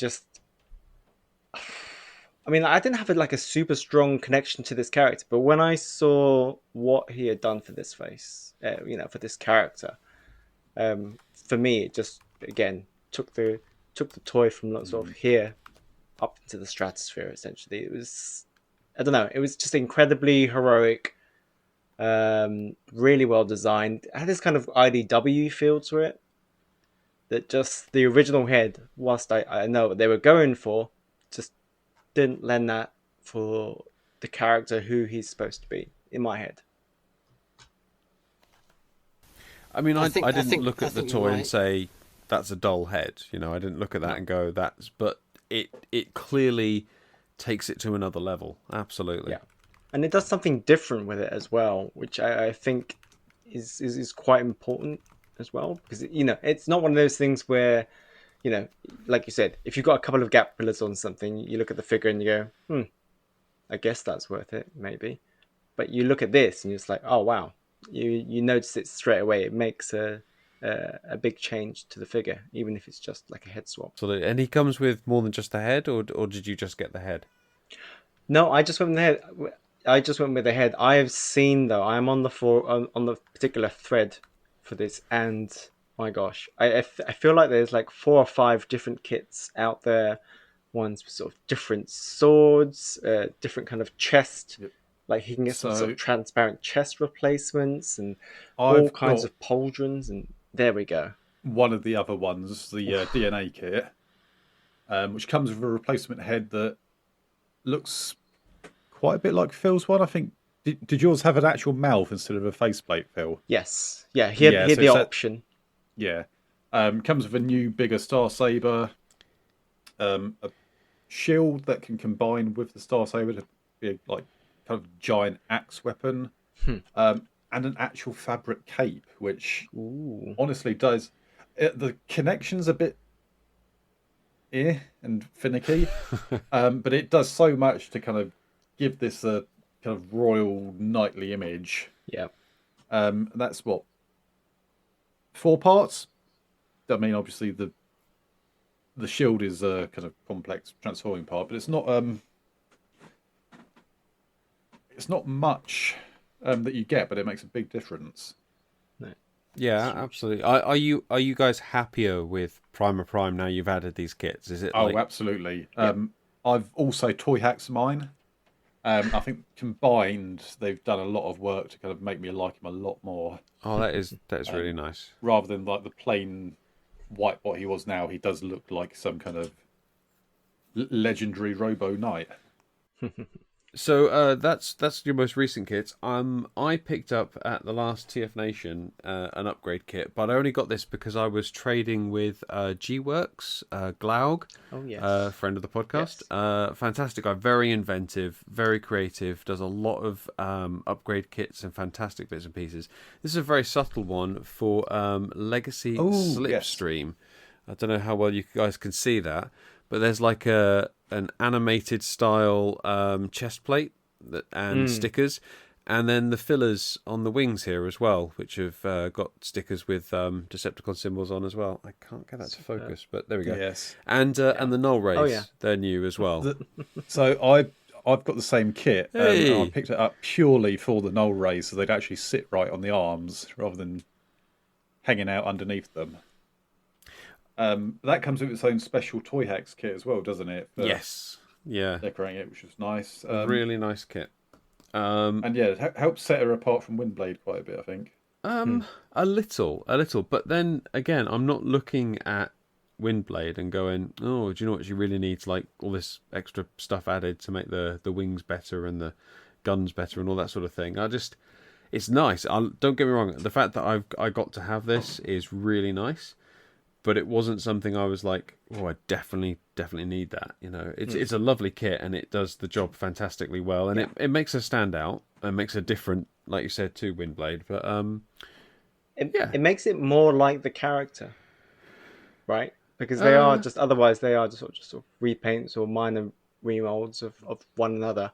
Speaker 4: mean, I didn't have a super strong connection to this character, but when I saw what he had done for this face, for this character, for me, it just again took the toy from sort of here up into the stratosphere. Essentially, it was, I don't know, it was just incredibly heroic, really well designed. It had this kind of IDW feel to it that just the original head, whilst I know what they were going for, just didn't lend that for the character who he's supposed to be in my head.
Speaker 1: I mean, I didn't look at the toy and say that's a dull head. I didn't look at that and go but it clearly takes it to another level. Absolutely.
Speaker 4: Yeah. And it does something different with it as well, which I think is quite important as well, because it's not one of those things where, like you said, if you've got a couple of gap fillers on something, you look at the figure and you go, I guess that's worth it, maybe. But you look at this and you're just like, oh wow, you notice it straight away. It makes a big change to the figure, even if it's just like a head swap.
Speaker 1: Absolutely. And he comes with more than just the head, or did you just get the head?
Speaker 4: No, I just went with the head. I just went with the head. I have seen, though, I am on the particular thread for this, and my gosh, I feel like there's like 4 or 5 different kits out there. Ones with sort of different swords, different kind of chest. Yep. Like he can get some sort of transparent chest replacements and all kinds of pauldrons, and there we go.
Speaker 2: One of the other ones, the DNA kit, which comes with a replacement head that looks quite a bit like Phil's one. I think. Did yours have an actual mouth instead of a faceplate, Phil?
Speaker 4: Yes. Yeah, he had the option.
Speaker 2: Yeah. Comes with a new, bigger Star Saber, a shield that can combine with the Star Saber to be like kind of giant axe weapon, and an actual fabric cape, which honestly does. The connection's a bit and finicky, but it does so much to kind of give this a kind of royal knightly image.
Speaker 4: Yeah.
Speaker 2: That's what, 4 parts. I mean, obviously the shield is a kind of complex transforming part, but it's not much that you get, but it makes a big difference.
Speaker 4: No.
Speaker 1: Yeah, absolutely. Are you guys happier with Primer Prime now you've added these kits? Is it?
Speaker 2: Oh, absolutely. Yeah. I've also toy hacked mine. I think combined they've done a lot of work to kind of make me like him a lot more.
Speaker 1: Oh, that is really nice.
Speaker 2: Rather than like the plain white what he was now, he does look like some kind of legendary Robo Knight.
Speaker 1: So that's your most recent kit. I picked up at the last TFNation an upgrade kit, but I only got this because I was trading with G-Works, Glaug,
Speaker 4: Oh yes,
Speaker 1: friend of the podcast.
Speaker 4: yes.
Speaker 1: Fantastic guy, very inventive, very creative, does a lot of upgrade kits and fantastic bits and pieces. This is a very subtle one for Legacy
Speaker 2: Oh, yes.
Speaker 1: Slipstream. I don't know how well you guys can see that, but there's like an animated style chest plate and stickers, and then the fillers on the wings here as well, which have got stickers with Decepticon symbols on as well. I can't get that to focus, but there we go.
Speaker 2: Yes.
Speaker 1: And the null rays,
Speaker 4: Oh, yeah.
Speaker 1: they're new as well.
Speaker 2: So I've got the same kit, and I
Speaker 1: Hey,
Speaker 2: picked it up purely for the null rays, so they'd actually sit right on the arms rather than hanging out underneath them. That comes with its own special toy hex kit as well, doesn't it? For
Speaker 1: yes, yeah,
Speaker 2: decorating it, which is nice.
Speaker 1: really nice kit.
Speaker 2: And yeah, it helps set her apart from Windblade quite a bit, I think.
Speaker 1: A little, but then again, I'm not looking at Windblade and going, oh, do you know what? She really needs like all this extra stuff added to make the wings better and the guns better and all that sort of thing. It's nice. Don't get me wrong. The fact that I got to have this is really nice, but it wasn't something I was like, oh, I definitely need that. You know, it's a lovely kit and it does the job fantastically well, and it makes her stand out and makes her different, like you said, to Windblade. But
Speaker 4: It makes it more like the character, right? Because they are just otherwise they are just sort of repaints or minor remolds of one another.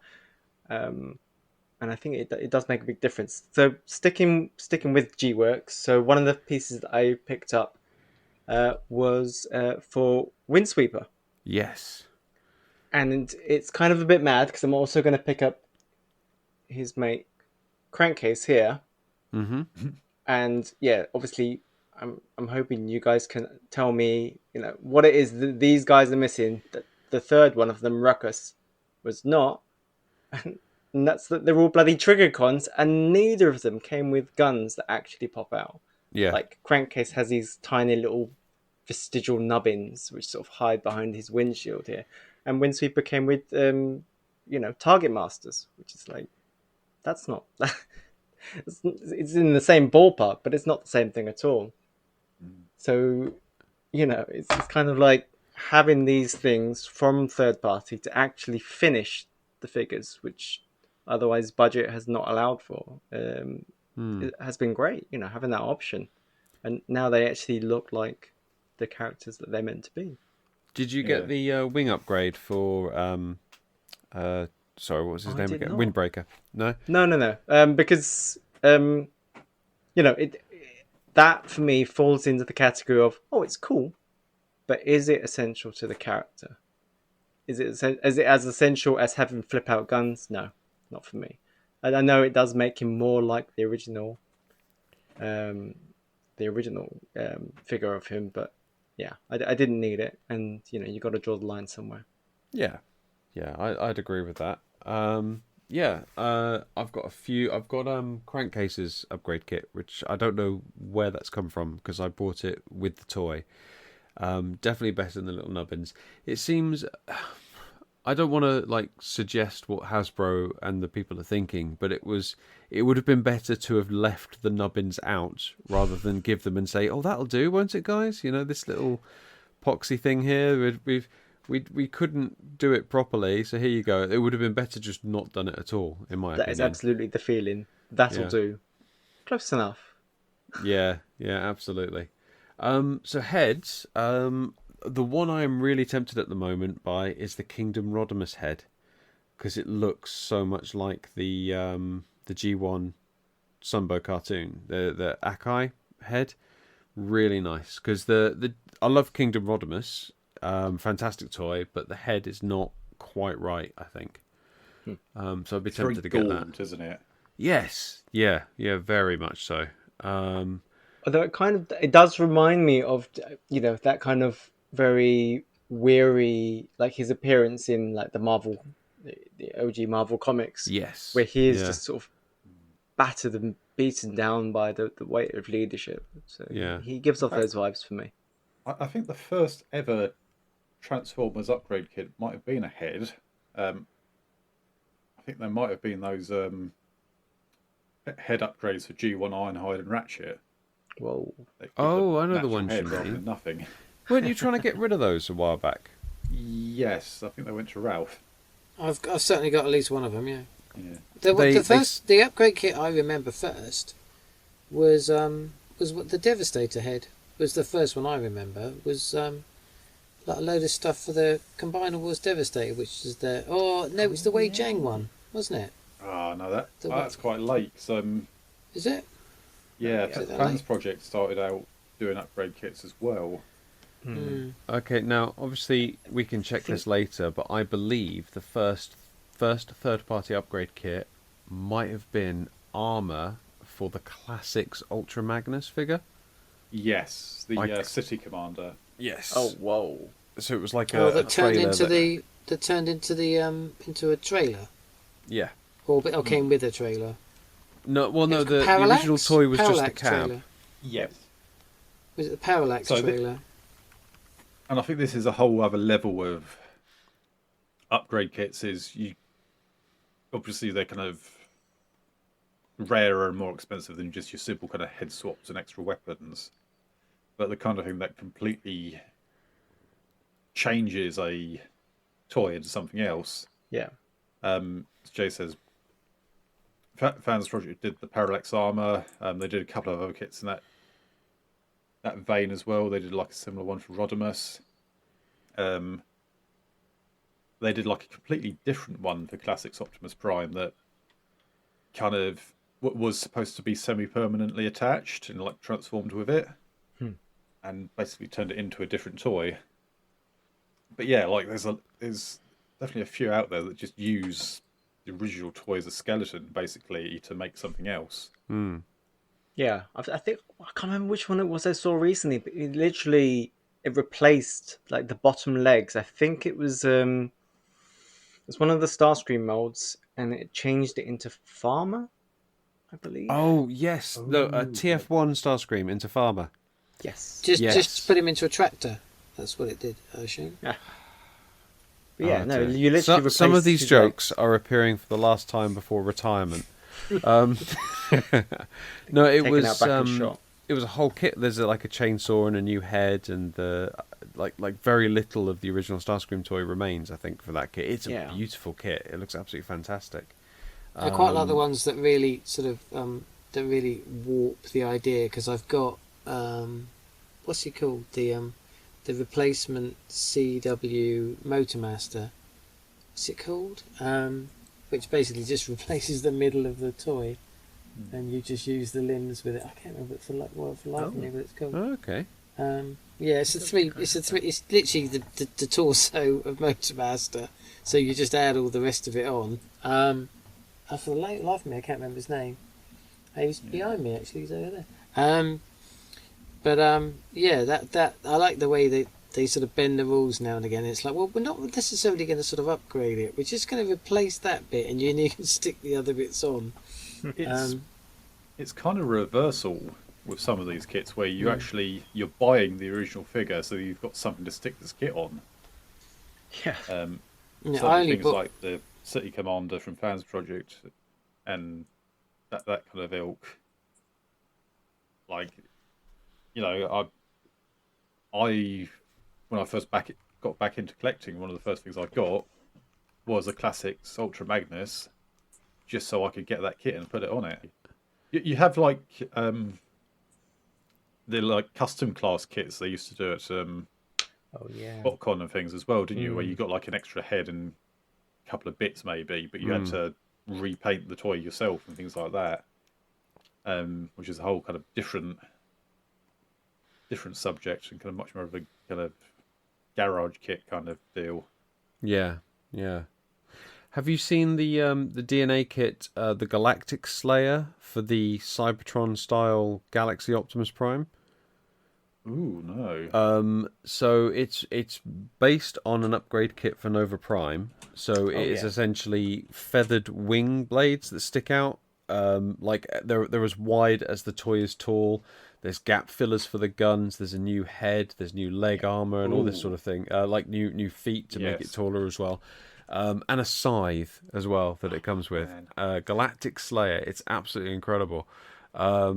Speaker 4: And I think it does make a big difference. So sticking with G-Works, so one of the pieces that I picked up was for Windsweeper,
Speaker 1: yes,
Speaker 4: and it's kind of a bit mad because I'm also going to pick up his mate Crankcase here, and yeah, obviously I'm hoping you guys can tell me what it is that these guys are missing. That the third one of them, Ruckus, was not. And that's that they're all bloody trigger cons, and neither of them came with guns that actually pop out.
Speaker 1: yeah,
Speaker 4: Like Crankcase has these tiny little vestigial nubbins which sort of hide behind his windshield here, and Windsweeper came with target masters, which is like that's not it's in the same ballpark, but it's not the same thing at all. So it's kind of like having these things from third party to actually finish the figures, which otherwise budget has not allowed for. It has been great, having that option, and now they actually look like the characters that they're meant to be.
Speaker 1: Did you get the wing upgrade for sorry, what was his name again?
Speaker 4: not.
Speaker 1: Windbreaker. No.
Speaker 4: No. Because it that for me falls into the category of it's cool, but is it essential to the character? Is it as essential as having flip out guns? No, not for me. And I know it does make him more like the original figure of him, but yeah, I didn't need it, and you got to draw the line somewhere.
Speaker 1: Yeah, I'd agree with that. I've got a few. I've got Crankcase's upgrade kit, which I don't know where that's come from because I bought it with the toy. Definitely better than the little nubbins. It seems. I don't want to suggest what Hasbro and the people are thinking, but it would have been better to have left the nubbins out rather than give them and say, "Oh, that'll do, won't it, guys? This little poxy thing here. We couldn't do it properly, so here you go." It would have been better just not done it at all, in my opinion.
Speaker 4: That is absolutely the feeling. That'll do. Close enough.
Speaker 1: Yeah, absolutely. So heads. The one I am really tempted at the moment by is the Kingdom Rodimus head, because it looks so much like the G1 Sunbow cartoon, the Akai head. Really nice, because I love Kingdom Rodimus, fantastic toy, but the head is not quite right, I think. So I'd be tempted to get that,
Speaker 2: isn't it?
Speaker 1: Yes, yeah, very much so.
Speaker 4: Although it does remind me of that kind of very weary, like his appearance in like the OG Marvel comics.
Speaker 1: Yes,
Speaker 4: where he is just sort of battered and beaten down by the weight of leadership. So he gives off those vibes for me.
Speaker 2: I think the first ever Transformers upgrade kit might have been a head. I think there might have been those head upgrades for G1 Ironhide and Ratchet.
Speaker 4: Whoa.
Speaker 2: They give
Speaker 1: Oh, I know the
Speaker 2: natural
Speaker 1: ones you
Speaker 2: head rather
Speaker 1: mean.
Speaker 2: than nothing.
Speaker 1: Weren't you trying to get rid of those a while back?
Speaker 2: Yes, I think they went to Ralph.
Speaker 3: I've certainly got at least one of them. Yeah.
Speaker 2: Yeah.
Speaker 3: The upgrade kit I remember first was what the Devastator head was. The first one I remember was like a load of stuff for the Combiner Wars Devastator, which is the it's the Wei Jiang one, wasn't it?
Speaker 2: Oh no, that's quite late. So
Speaker 3: Is it?
Speaker 2: yeah,
Speaker 3: Is it that
Speaker 2: Fans
Speaker 3: late?
Speaker 2: Project started out doing upgrade kits as well.
Speaker 1: Okay, now obviously we can check this later, but I believe the first third-party upgrade kit might have been armor for the Classics Ultra Magnus figure.
Speaker 2: Yes, the City Commander.
Speaker 1: Yes.
Speaker 4: Oh, whoa.
Speaker 1: So it was like
Speaker 3: that turned
Speaker 1: trailer
Speaker 3: into a trailer,
Speaker 1: Yeah.
Speaker 3: or came with a trailer.
Speaker 1: No, well, no,
Speaker 3: It's
Speaker 1: the
Speaker 3: Parallax?
Speaker 1: original toy was just the
Speaker 3: Parallax
Speaker 1: cab.
Speaker 3: trailer.
Speaker 2: Yes.
Speaker 3: Was it the Parallax
Speaker 2: So
Speaker 3: trailer?
Speaker 2: And I think this is a whole other level of upgrade kits. Is you obviously they're kind of rarer and more expensive than just your simple kind of head swaps and extra weapons, but the kind of thing that completely changes a toy into something else.
Speaker 4: Yeah.
Speaker 2: As Jay says, Fans Project did the Parallax armor. They did a couple of other kits in that vein as well. They did like a similar one for Rodimus. They did like a completely different one for Classics Optimus Prime that kind of was supposed to be semi-permanently attached and like transformed with it, and basically turned it into a different toy. But yeah, like there's definitely a few out there that just use the original toy as a skeleton basically to make something else.
Speaker 4: Yeah, I think I can't remember which one it was I saw recently, but it replaced like the bottom legs. I think it was one of the Starscream molds, and it changed it into Farmer, I believe.
Speaker 1: Oh, yes. No, a TF1 Starscream into Farmer.
Speaker 4: Yes.
Speaker 3: Just put him into a tractor. That's what it did, I assume.
Speaker 4: Yeah. But yeah, no,
Speaker 1: dear.
Speaker 4: you literally
Speaker 1: Some of these
Speaker 4: his
Speaker 1: jokes are appearing for the last time before retirement. No, it
Speaker 4: Taken
Speaker 1: was
Speaker 4: out back and shot.
Speaker 1: it was a whole kit. There's like a chainsaw and a new head, and like very little of the original Starscream toy remains. I think for that kit, it's a beautiful kit. It looks absolutely fantastic.
Speaker 3: I quite like the ones that really sort of that really warp the idea, because I've got what's he called, the replacement CW Motormaster. What's it called? Which basically just replaces the middle of the toy, and you just use the limbs with it. I can't remember for life of me what it's called.
Speaker 1: Oh, okay.
Speaker 3: Yeah, it's a three. It's literally the torso of Motormaster. So you just add all the rest of it on. For the life of me, I can't remember his name. He's behind me actually. He's over there. Yeah, that I like the way they sort of bend the rules now and again. It's like, well, we're not necessarily going to sort of upgrade it. We're just going to replace that bit, and you can stick the other bits on.
Speaker 2: It's kind of reversal with some of these kits where you you're buying the original figure, so you've got something to stick this kit on.
Speaker 4: Yeah.
Speaker 2: Things like the City Commander from Fans Project and that kind of ilk. Like, you know, I when I first got back into collecting, one of the first things I got was a Classics Ultra Magnus, just so I could get that kit and put it on it. You have like the like custom class kits they used to do at BotCon and things as well, didn't you? Where you got like an extra head and a couple of bits maybe, but you had to repaint the toy yourself and things like that, which is a whole kind of different subject and kind of much more of a kind of garage kit kind of deal.
Speaker 1: Yeah. Have you seen the DNA kit, the Galactic Slayer for the Cybertron style Galaxy Optimus Prime?
Speaker 2: Ooh, no.
Speaker 1: So it's based on an upgrade kit for Nova Prime. So it is essentially feathered wing blades that stick out. Like they're as wide as the toy is tall. There's gap fillers for the guns. There's a new head. There's new leg armor and all this sort of thing. Like new feet to make it taller as well. and a scythe as well that it comes with. Galactic Slayer. It's absolutely incredible. A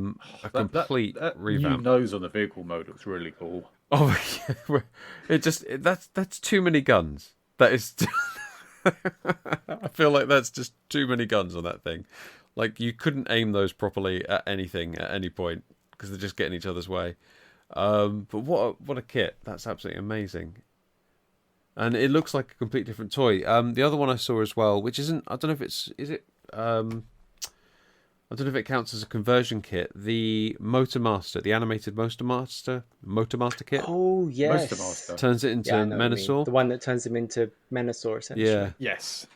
Speaker 1: complete
Speaker 2: That new
Speaker 1: revamp.
Speaker 2: nose on the vehicle mode looks really cool.
Speaker 1: Oh, that's too many guns. That is. I feel like that's just too many guns on that thing. Like you couldn't aim those properly at anything at any point because they're just getting each other's way. But what a kit! That's absolutely amazing. And it looks like a complete different toy. The other one I saw as well, which isn't, I don't know if is it, I don't know if it counts as a conversion kit. The Motormaster, the animated Motormaster kit.
Speaker 4: Oh yes,
Speaker 2: Motormaster.
Speaker 1: Turns it into
Speaker 4: yeah, I know what you mean.
Speaker 1: Menasor.
Speaker 4: The one that turns him into Menasor, essentially.
Speaker 1: Yeah.
Speaker 2: Yes.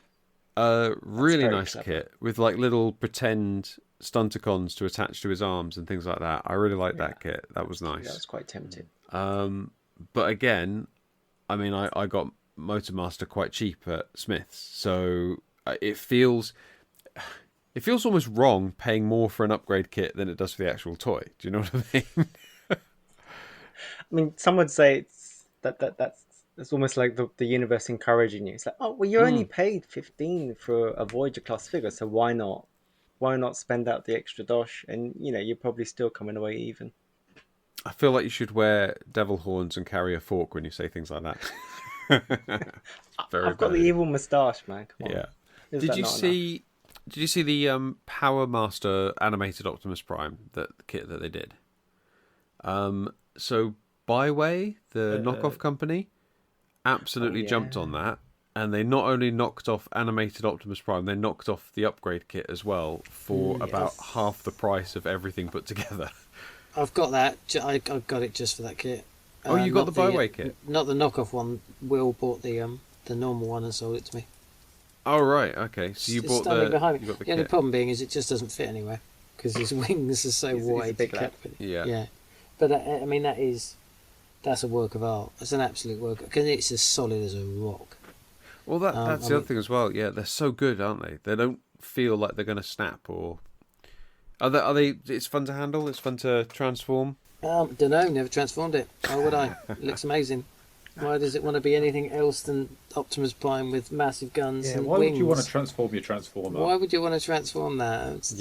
Speaker 1: Really
Speaker 4: very
Speaker 1: nice
Speaker 4: clever.
Speaker 1: kit with like little pretend stunticons to attach to his arms and things like that. I really like that kit. That was nice.
Speaker 4: That was quite tempting.
Speaker 1: But again, I mean, I got Motormaster quite cheap at Smith's, so it feels almost wrong paying more for an upgrade kit than it does for the actual toy. Do you know what I mean?
Speaker 4: I mean, some would say that's almost like the universe encouraging you. It's like, oh, well, you only paid 15 for a Voyager class figure, so why not? Why not spend out the extra dosh? And you're probably still coming away even.
Speaker 1: I feel like you should wear devil horns and carry a fork when you say things like that.
Speaker 4: I've got the evil moustache, man. Come on.
Speaker 1: Yeah.
Speaker 4: Is
Speaker 1: Did
Speaker 4: that
Speaker 1: you
Speaker 4: not
Speaker 1: see? Did you see the Power Master animated Optimus Prime kit that they did? So Byway, the knockoff company, absolutely jumped on that, and they not only knocked off animated Optimus Prime, they knocked off the upgrade kit as well for about half the price of everything put together.
Speaker 3: I've got that. I got it just for that kit.
Speaker 1: Oh, you got the
Speaker 3: not
Speaker 1: Byway kit?
Speaker 3: Not the knockoff one. Will bought the normal one and sold it to me.
Speaker 1: Oh right, okay. So you
Speaker 3: It's
Speaker 1: bought
Speaker 3: standing
Speaker 1: the.
Speaker 3: behind
Speaker 1: You
Speaker 3: me.
Speaker 1: got the
Speaker 3: The only
Speaker 1: kit.
Speaker 3: problem being is it just doesn't fit anywhere because his wings are so
Speaker 4: He's a
Speaker 3: wide.
Speaker 4: big lad.
Speaker 1: Yeah.
Speaker 3: But I mean that's a work of art. It's an absolute work because it's as solid as a rock.
Speaker 1: Well, that's the other thing as well. Yeah, they're so good, aren't they? They don't feel like they're going to snap or. Are they? It's fun to handle. It's fun to transform.
Speaker 3: Don't know. Never transformed it. Why would I? It looks amazing. Why does it want to be anything else than Optimus Prime with massive guns and
Speaker 2: why
Speaker 3: wings?
Speaker 2: would you want to transform your Transformer?
Speaker 3: Why would you want to transform that? What's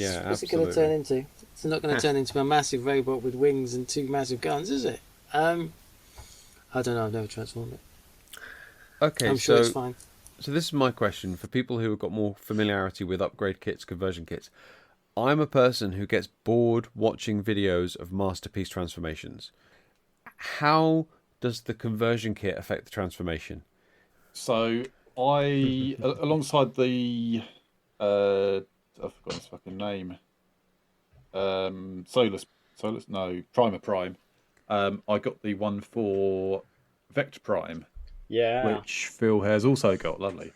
Speaker 3: it going to turn into? It's not going to turn into a massive robot with wings and two massive guns, is it? I don't know. I've never transformed it.
Speaker 1: Okay,
Speaker 3: I'm sure it's fine.
Speaker 1: So this is my question for people who have got more familiarity with upgrade kits, conversion kits. I'm a person who gets bored watching videos of masterpiece transformations. How does the conversion kit affect the transformation?
Speaker 2: So alongside the I've forgotten his fucking name. Solus, no, Primer Prime. I got the one for Vector Prime, which Phil has also got. Lovely.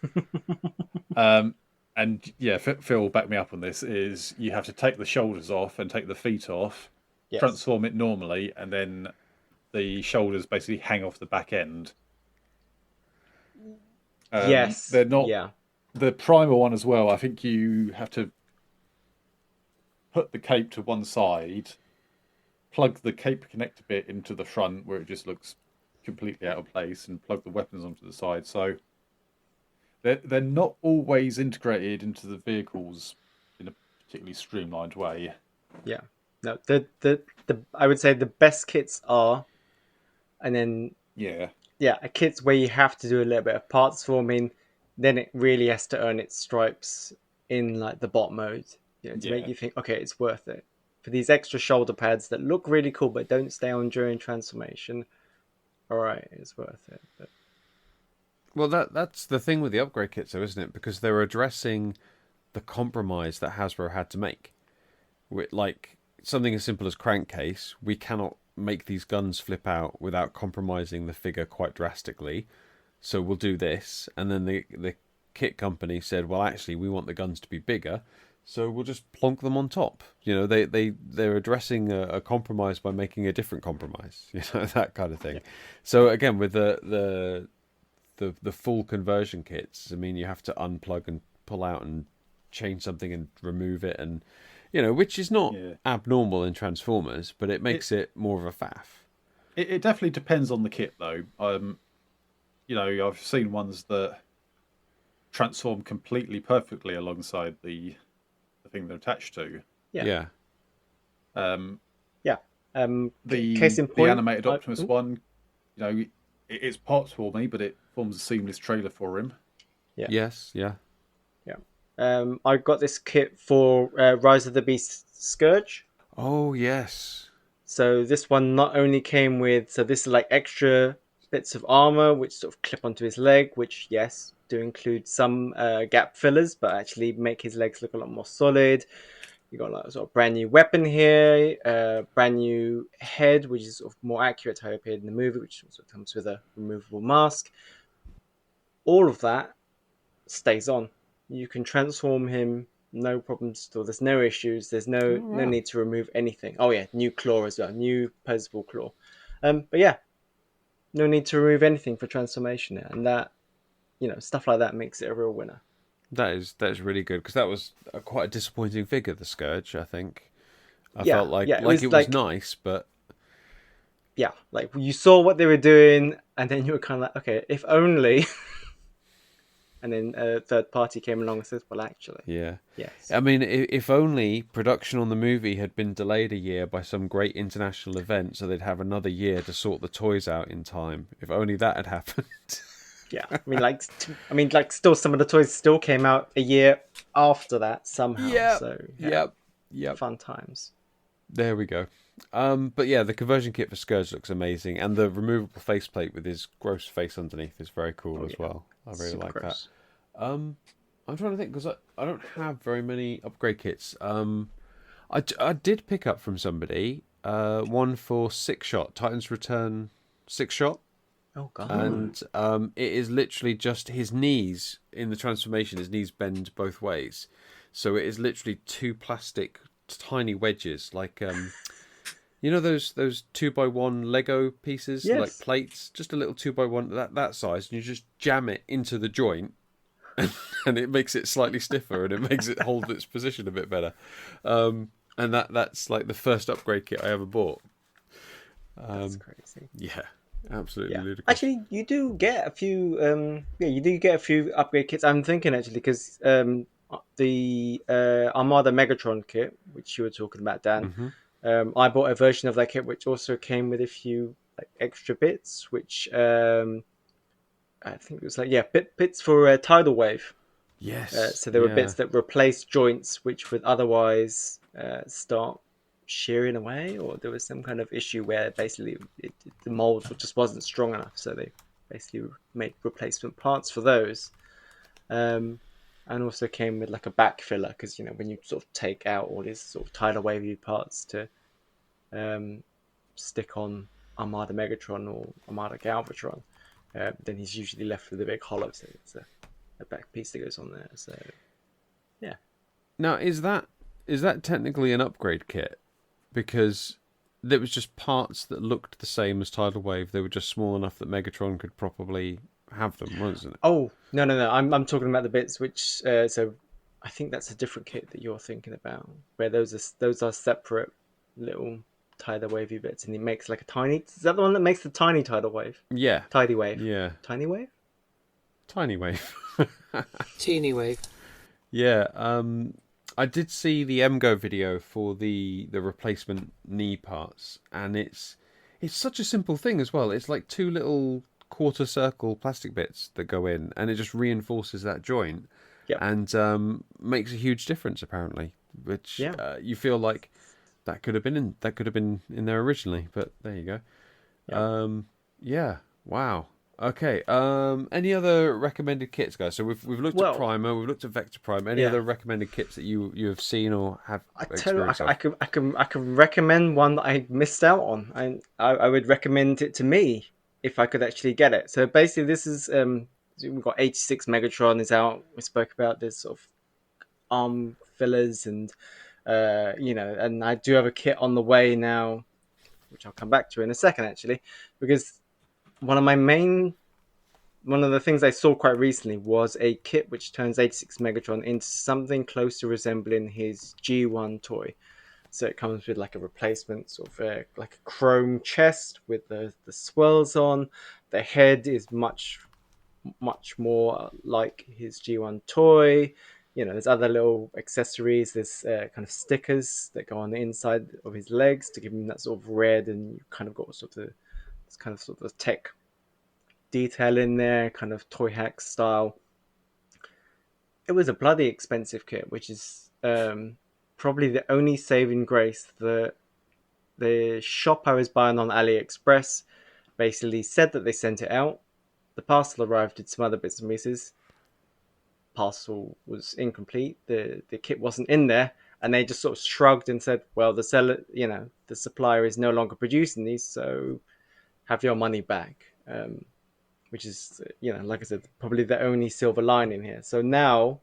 Speaker 2: And yeah, Phil, back me up on this. Is you have to take the shoulders off and take the feet off, transform it normally, and then the shoulders basically hang off the back end. They're not.
Speaker 4: Yeah.
Speaker 2: The primer one as well. I think you have to put the cape to one side, plug the cape connector bit into the front where it just looks completely out of place, and plug the weapons onto the side. So they're not always integrated into the vehicles in a particularly streamlined way.
Speaker 4: Yeah. No, the I would say the best kits are, and then kits where you have to do a little bit of parts forming, then it really has to earn its stripes in like the bot mode, to make you think, okay, it's worth it. For these extra shoulder pads that look really cool but don't stay on during transformation, all right, it's worth it. But...
Speaker 1: Well, that's the thing with the upgrade kits, though, isn't it? Because they're addressing the compromise that Hasbro had to make. With, like, something as simple as crankcase, we cannot make these guns flip out without compromising the figure quite drastically. So we'll do this. And then the kit company said, well, actually, we want the guns to be bigger, so we'll just plonk them on top. They're addressing a compromise by making a different compromise. That kind of thing. Yeah. So again, with the full conversion kits, I mean, you have to unplug and pull out and change something and remove it, and which is not abnormal in Transformers, but it makes it more of a faff.
Speaker 2: It definitely depends on the kit, though. I've seen ones that transform completely perfectly alongside the thing they're attached to.
Speaker 1: Yeah.
Speaker 2: Um,
Speaker 4: Yeah. Case
Speaker 2: the
Speaker 4: in point,
Speaker 2: animated Optimus one, it's parts for me, but it forms a seamless trailer for him.
Speaker 4: Yeah.
Speaker 1: Yes. Yeah.
Speaker 4: Yeah. I got this kit for Rise of the Beast Scourge.
Speaker 1: Oh yes.
Speaker 4: So this one not only came with, so this is like extra bits of armor which sort of clip onto his leg, which yes, do include some gap fillers, but actually make his legs look a lot more solid. You got like sort of brand new weapon here, brand new head, which is sort of more accurate to how it appeared in the movie, which also comes with a removable mask. All of that stays on. You can transform him, no problems at all. There's no issues. There's no
Speaker 1: wow.
Speaker 4: need to remove anything. Oh yeah, new claw as well, new posable claw. But yeah, no need to remove anything for transformation, and that stuff like that makes it a real winner.
Speaker 1: That is really good, because that was quite a disappointing figure, the Scourge. I think I
Speaker 4: Yeah,
Speaker 1: felt like
Speaker 4: yeah,
Speaker 1: it was nice, but
Speaker 4: yeah, like you saw what they were doing, and then you were kind of like, okay, if only. And then a third party came along and says, well, actually,
Speaker 1: yeah.
Speaker 4: yes.
Speaker 1: I mean, if only production on the movie had been delayed a year by some great international event, so they'd have another year to sort the toys out in time. If only that had happened.
Speaker 4: Yeah, still some of the toys still came out a year after that somehow.
Speaker 1: Yeah.
Speaker 4: So yeah,
Speaker 1: Yep.
Speaker 4: fun times.
Speaker 1: There we go. But yeah, the conversion kit for Scourge looks amazing, and the removable faceplate with his gross face underneath is very cool as well. I really
Speaker 4: Super
Speaker 1: like
Speaker 4: gross.
Speaker 1: that. I'm trying to think, because I don't have very many upgrade kits. I did pick up from somebody one for Six Shot, Titan's Return Six Shot.
Speaker 4: Oh god.
Speaker 1: And it is literally just his knees in the transformation. His knees bend both ways, so it is literally two plastic tiny wedges, like those 2x1 Lego pieces,
Speaker 4: Yes.
Speaker 1: like plates, just a little 2x1 that size, and you just jam it into the joint, and it makes it slightly stiffer, and it makes it hold its position a bit better. And that's like the first upgrade kit I ever bought.
Speaker 4: That's crazy.
Speaker 1: Yeah. Absolutely ludicrous.
Speaker 4: Actually, you do get a few. You do get a few upgrade kits. I'm thinking actually because the Armada Megatron kit, which you were talking about, Dan.
Speaker 1: Mm-hmm.
Speaker 4: I bought a version of that kit which also came with a few extra bits, which I think it was bits for tidal wave.
Speaker 1: Yes.
Speaker 4: So there were bits that replaced joints which would otherwise start shearing away, or there was some kind of issue where basically the mold just wasn't strong enough, so they basically made replacement parts for those, and also came with like a back filler, because when you sort of take out all these sort of tidal wavy parts to stick on Armada Megatron or Armada Galvatron, then he's usually left with a big hollow, so it's a back piece that goes on there. So yeah.
Speaker 1: Now, is that technically an upgrade kit? Because there was just parts that looked the same as Tidal Wave. They were just small enough that Megatron could probably have them, wasn't it?
Speaker 4: Oh no! I'm talking about the bits which. So I think that's a different kit that you're thinking about, where those are separate little tidal wavy bits, and it makes like a tiny. Is that the one that makes the tiny tidal wave?
Speaker 1: Yeah.
Speaker 4: Tidy wave.
Speaker 1: Yeah.
Speaker 4: Tiny wave.
Speaker 1: Tiny wave.
Speaker 3: Teeny wave.
Speaker 1: Yeah. I did see the MGO video for the replacement knee parts, and it's such a simple thing as well. It's like two little quarter circle plastic bits that go in, and it just reinforces that joint, and makes a huge difference apparently. Which you feel like that could have been in there originally, but there you go. Yeah. Wow. Okay. Any other recommended kits, guys? So we've looked at Primer, we've looked at Vector Prime. Any other recommended kits that you have seen or have experienced?
Speaker 4: I can recommend one that I missed out on. I would recommend it to me if I could actually get it. So basically, this is we've got 86 Megatron is out. We spoke about this sort of arm fillers and and I do have a kit on the way now, which I'll come back to in a second actually, because one of the things I saw quite recently was a kit which turns 86 Megatron into something close to resembling his G1 toy. So it comes with like a replacement sort of like a chrome chest with the swirls on. The head is much much more like his G1 toy. There's other little accessories. There's kind of stickers that go on the inside of his legs to give him that sort of red, and you kind of got sort of this kind of sort of tech detail in there, kind of toy hack style. It was a bloody expensive kit, which is probably the only saving grace. The shop I was buying on AliExpress basically said that they sent it out. The parcel arrived with some other bits and pieces. Parcel was incomplete. The kit wasn't in there, and they just sort of shrugged and said, "Well, the seller, the supplier is no longer producing these, so have your money back." Which is, like I said, probably the only silver lining here. So now,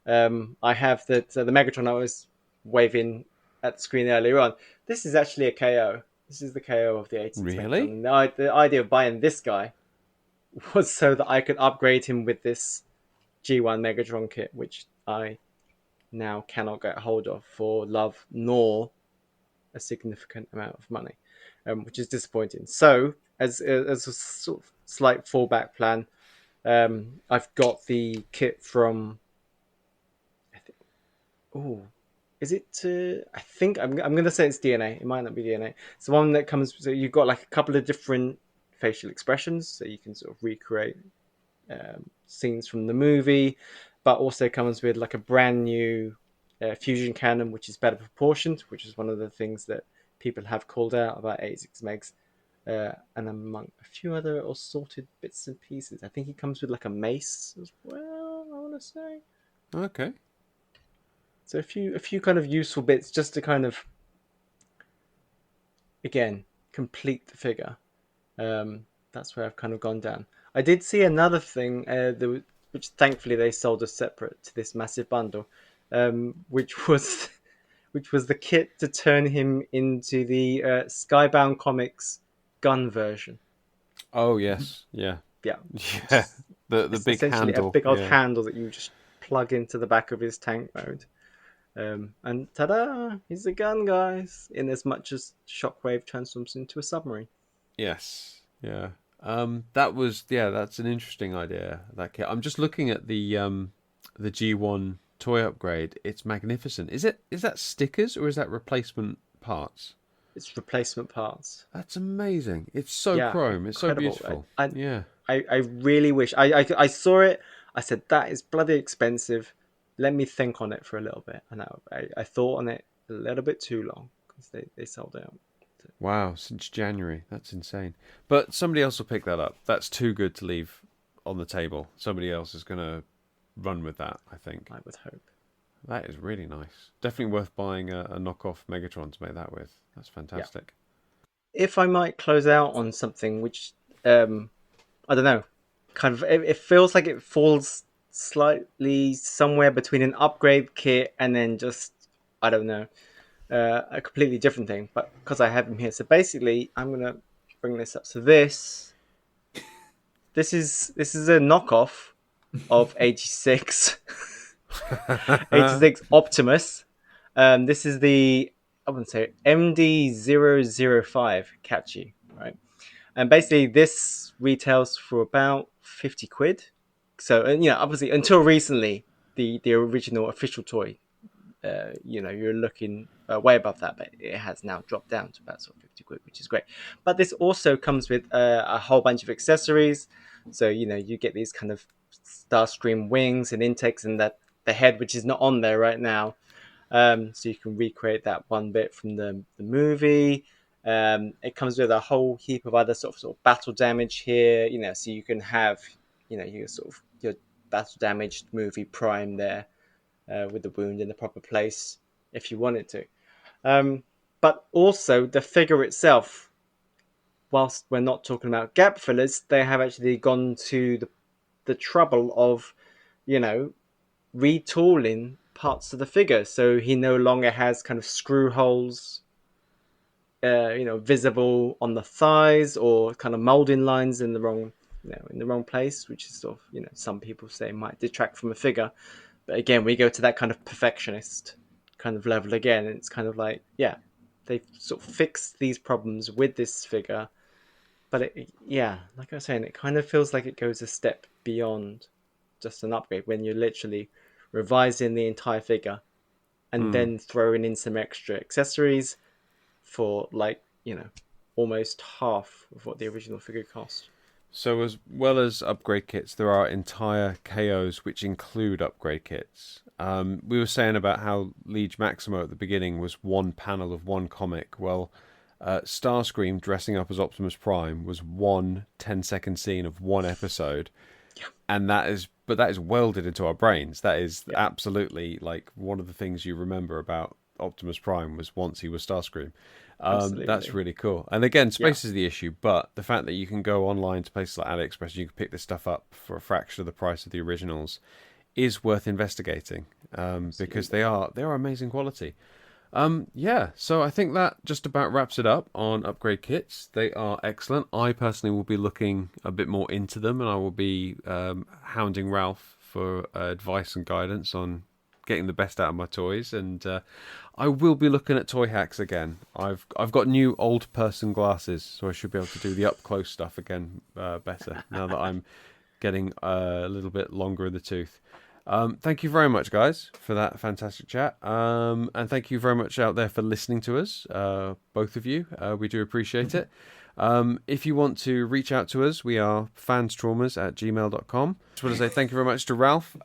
Speaker 4: I have the Megatron I was waving at the screen earlier on. This is actually a KO. This is the KO of the 86
Speaker 1: Really?
Speaker 4: Megatron. The idea of buying this guy was so that I could upgrade him with this G1 Megatron kit, which I now cannot get hold of for love nor a significant amount of money, which is disappointing. So, as a sort of slight fallback plan, I've got the kit from. Is it? I think I'm going to say it's DNA. It might not be DNA. It's the one that comes. So you've got like a couple of different facial expressions, so you can sort of recreate scenes from the movie, but also comes with like a brand new fusion cannon, which is better proportioned, which is one of the things that people have called out about 86 megs, and among a few other assorted bits and pieces. I think he comes with like a mace as well, I want to say.
Speaker 1: Okay.
Speaker 4: So a few kind of useful bits just to kind of, again, complete the figure. That's where I've kind of gone down. I did see another thing, which thankfully they sold us separate to this massive bundle, which was the kit to turn him into the Skybound Comics gun version.
Speaker 1: Oh yes, yeah,
Speaker 4: yeah.
Speaker 1: The big handle,
Speaker 4: a big old handle that you just plug into the back of his tank mode. And ta-da! He's a gun, guys. In as much as Shockwave transforms into a submarine.
Speaker 1: Yes, yeah. That's an interesting idea. That kit. I'm just looking at the G1 toy upgrade. It's magnificent. Is that stickers or is that replacement parts?
Speaker 4: It's replacement parts.
Speaker 1: That's amazing. It's so chrome. It's incredible. So beautiful.
Speaker 4: I really wish I saw it. I said that is bloody expensive. Let me think on it for a little bit. And I thought on it a little bit too long because they sold out.
Speaker 1: Wow, since January. That's insane. But somebody else will pick that up. That's too good to leave on the table. Somebody else is going to run with that, I think.
Speaker 4: I would hope.
Speaker 1: That is really nice. Definitely worth buying a knockoff Megatron to make that with. That's fantastic.
Speaker 4: Yeah. If I might close out on something which, I don't know, kind of, it feels like it falls slightly somewhere between an upgrade kit and then just, I don't know, a completely different thing, but because I have him here. So basically, I'm going to bring this up. So this is a knockoff of 86. 86 Optimus. This is the, I wouldn't say MD005 Catchy, right? And basically this retails for about 50 quid. So, obviously until recently, the original official toy, you're looking way above that, but it has now dropped down to about sort of 50 quid, which is great. But this also comes with a whole bunch of accessories. So, you get these kind of Starscream wings and intakes and the head, which is not on there right now. So you can recreate that one bit from the movie. It comes with a whole heap of other sort of battle damage here, so you can have, your battle damaged movie prime there with the wound in the proper place if you wanted to. But also the figure itself, whilst we're not talking about gap fillers, they have actually gone to the trouble of, retooling parts of the figure. So he no longer has kind of screw holes, visible on the thighs or kind of molding lines in the wrong place, which is sort of, some people say might detract from a figure. But again, we go to that kind of perfectionist kind of level again. And it's kind of like, they've sort of fixed these problems with this figure But yeah, like I was saying, it kind of feels like it goes a step beyond just an upgrade when you're literally revising the entire figure and then throwing in some extra accessories for like, almost half of what the original figure cost.
Speaker 1: So as well as upgrade kits, there are entire KOs which include upgrade kits. We were saying about how Liege Maximo at the beginning was one panel of one comic. Well, Starscream dressing up as Optimus Prime was one 10-second scene of one episode.
Speaker 4: Yeah.
Speaker 1: And that is welded into our brains. That is
Speaker 4: Yeah.
Speaker 1: absolutely like one of the things you remember about Optimus Prime was once he was Starscream.
Speaker 4: Absolutely.
Speaker 1: That's really cool. And again, space is the issue, but the fact that you can go online to places like AliExpress and you can pick this stuff up for a fraction of the price of the originals is worth investigating, because they are amazing quality. So I think that just about wraps it up on upgrade kits. They are excellent. I personally will be looking a bit more into them, and I will be hounding Ralph for advice and guidance on getting the best out of my toys. And I will be looking at Toy Hacks again. I've got new old person glasses, so I should be able to do the up close stuff again better now that I'm getting a little bit longer in the tooth. Thank you very much, guys, for that fantastic chat. And thank you very much out there for listening to us, both of you. We do appreciate it. If you want to reach out to us, we are fanstraumas@gmail.com. Just want to say thank you very much to Ralph.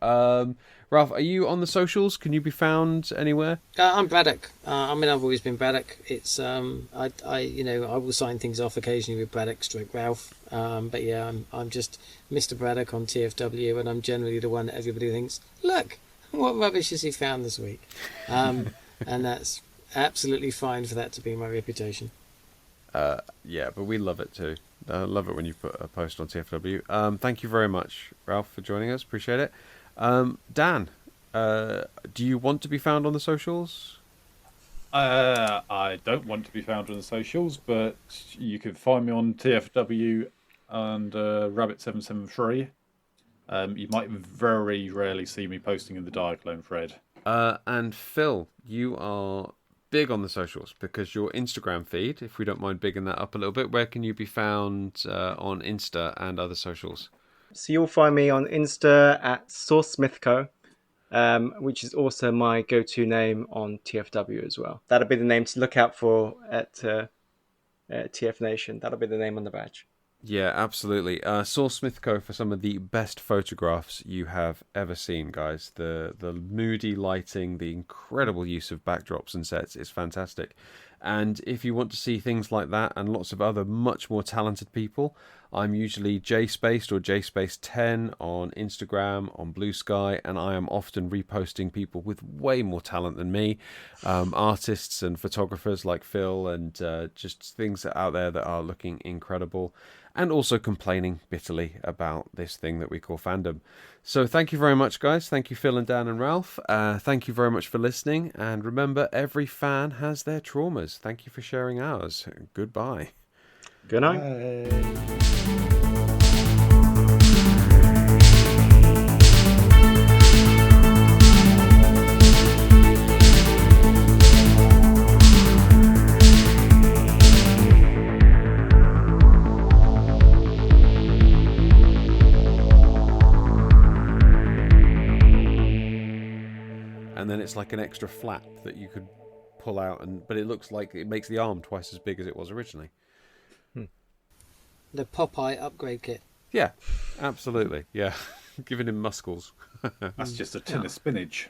Speaker 1: Ralph, are you on the socials? Can you be found anywhere?
Speaker 3: I'm Braddock. I've always been Braddock. It's I will sign things off occasionally with Braddock stroke Ralph. But yeah, I'm just Mr. Braddock on TFW, and I'm generally the one that everybody thinks, look, what rubbish has he found this week? And that's absolutely fine for that to be my reputation.
Speaker 1: Yeah, but we love it too. I love it when you put a post on TFW. Thank you very much, Ralph, for joining us. Appreciate it. Dan, do you want to be found on the socials?
Speaker 2: I don't want to be found on the socials, but you can find me on TFW and Rabbit773. You might very rarely see me posting in the Diaclone thread.
Speaker 1: And Phil, you are big on the socials because your Instagram feed, if we don't mind bigging that up a little bit, where can you be found on Insta and other socials?
Speaker 4: So you'll find me on Insta at SourceSmithCo, which is also my go-to name on TFW as well. That'll be the name to look out for at TFNation. That'll be the name on the badge.
Speaker 1: Yeah, absolutely. Source Smithco for some of the best photographs you have ever seen, guys. The moody lighting, the incredible use of backdrops and sets is fantastic. And if you want to see things like that and lots of other much more talented people, I'm usually JSpaced or JSpace10 on Instagram, on Blue Sky, and I am often reposting people with way more talent than me, artists and photographers like Phil, and just things out there that are looking incredible, and also complaining bitterly about this thing that we call fandom. So thank you very much, guys. Thank you, Phil and Dan and Ralph. Thank you very much for listening. And remember, every fan has their traumas. Thank you for sharing ours. Goodbye.
Speaker 4: Good night.
Speaker 2: Bye.
Speaker 1: And then it's like an extra flap that you could pull out, but it looks like it makes the arm twice as big as it was originally.
Speaker 3: The Popeye upgrade kit.
Speaker 1: Yeah, absolutely. Yeah, giving him muscles.
Speaker 2: That's just a tin of spinach.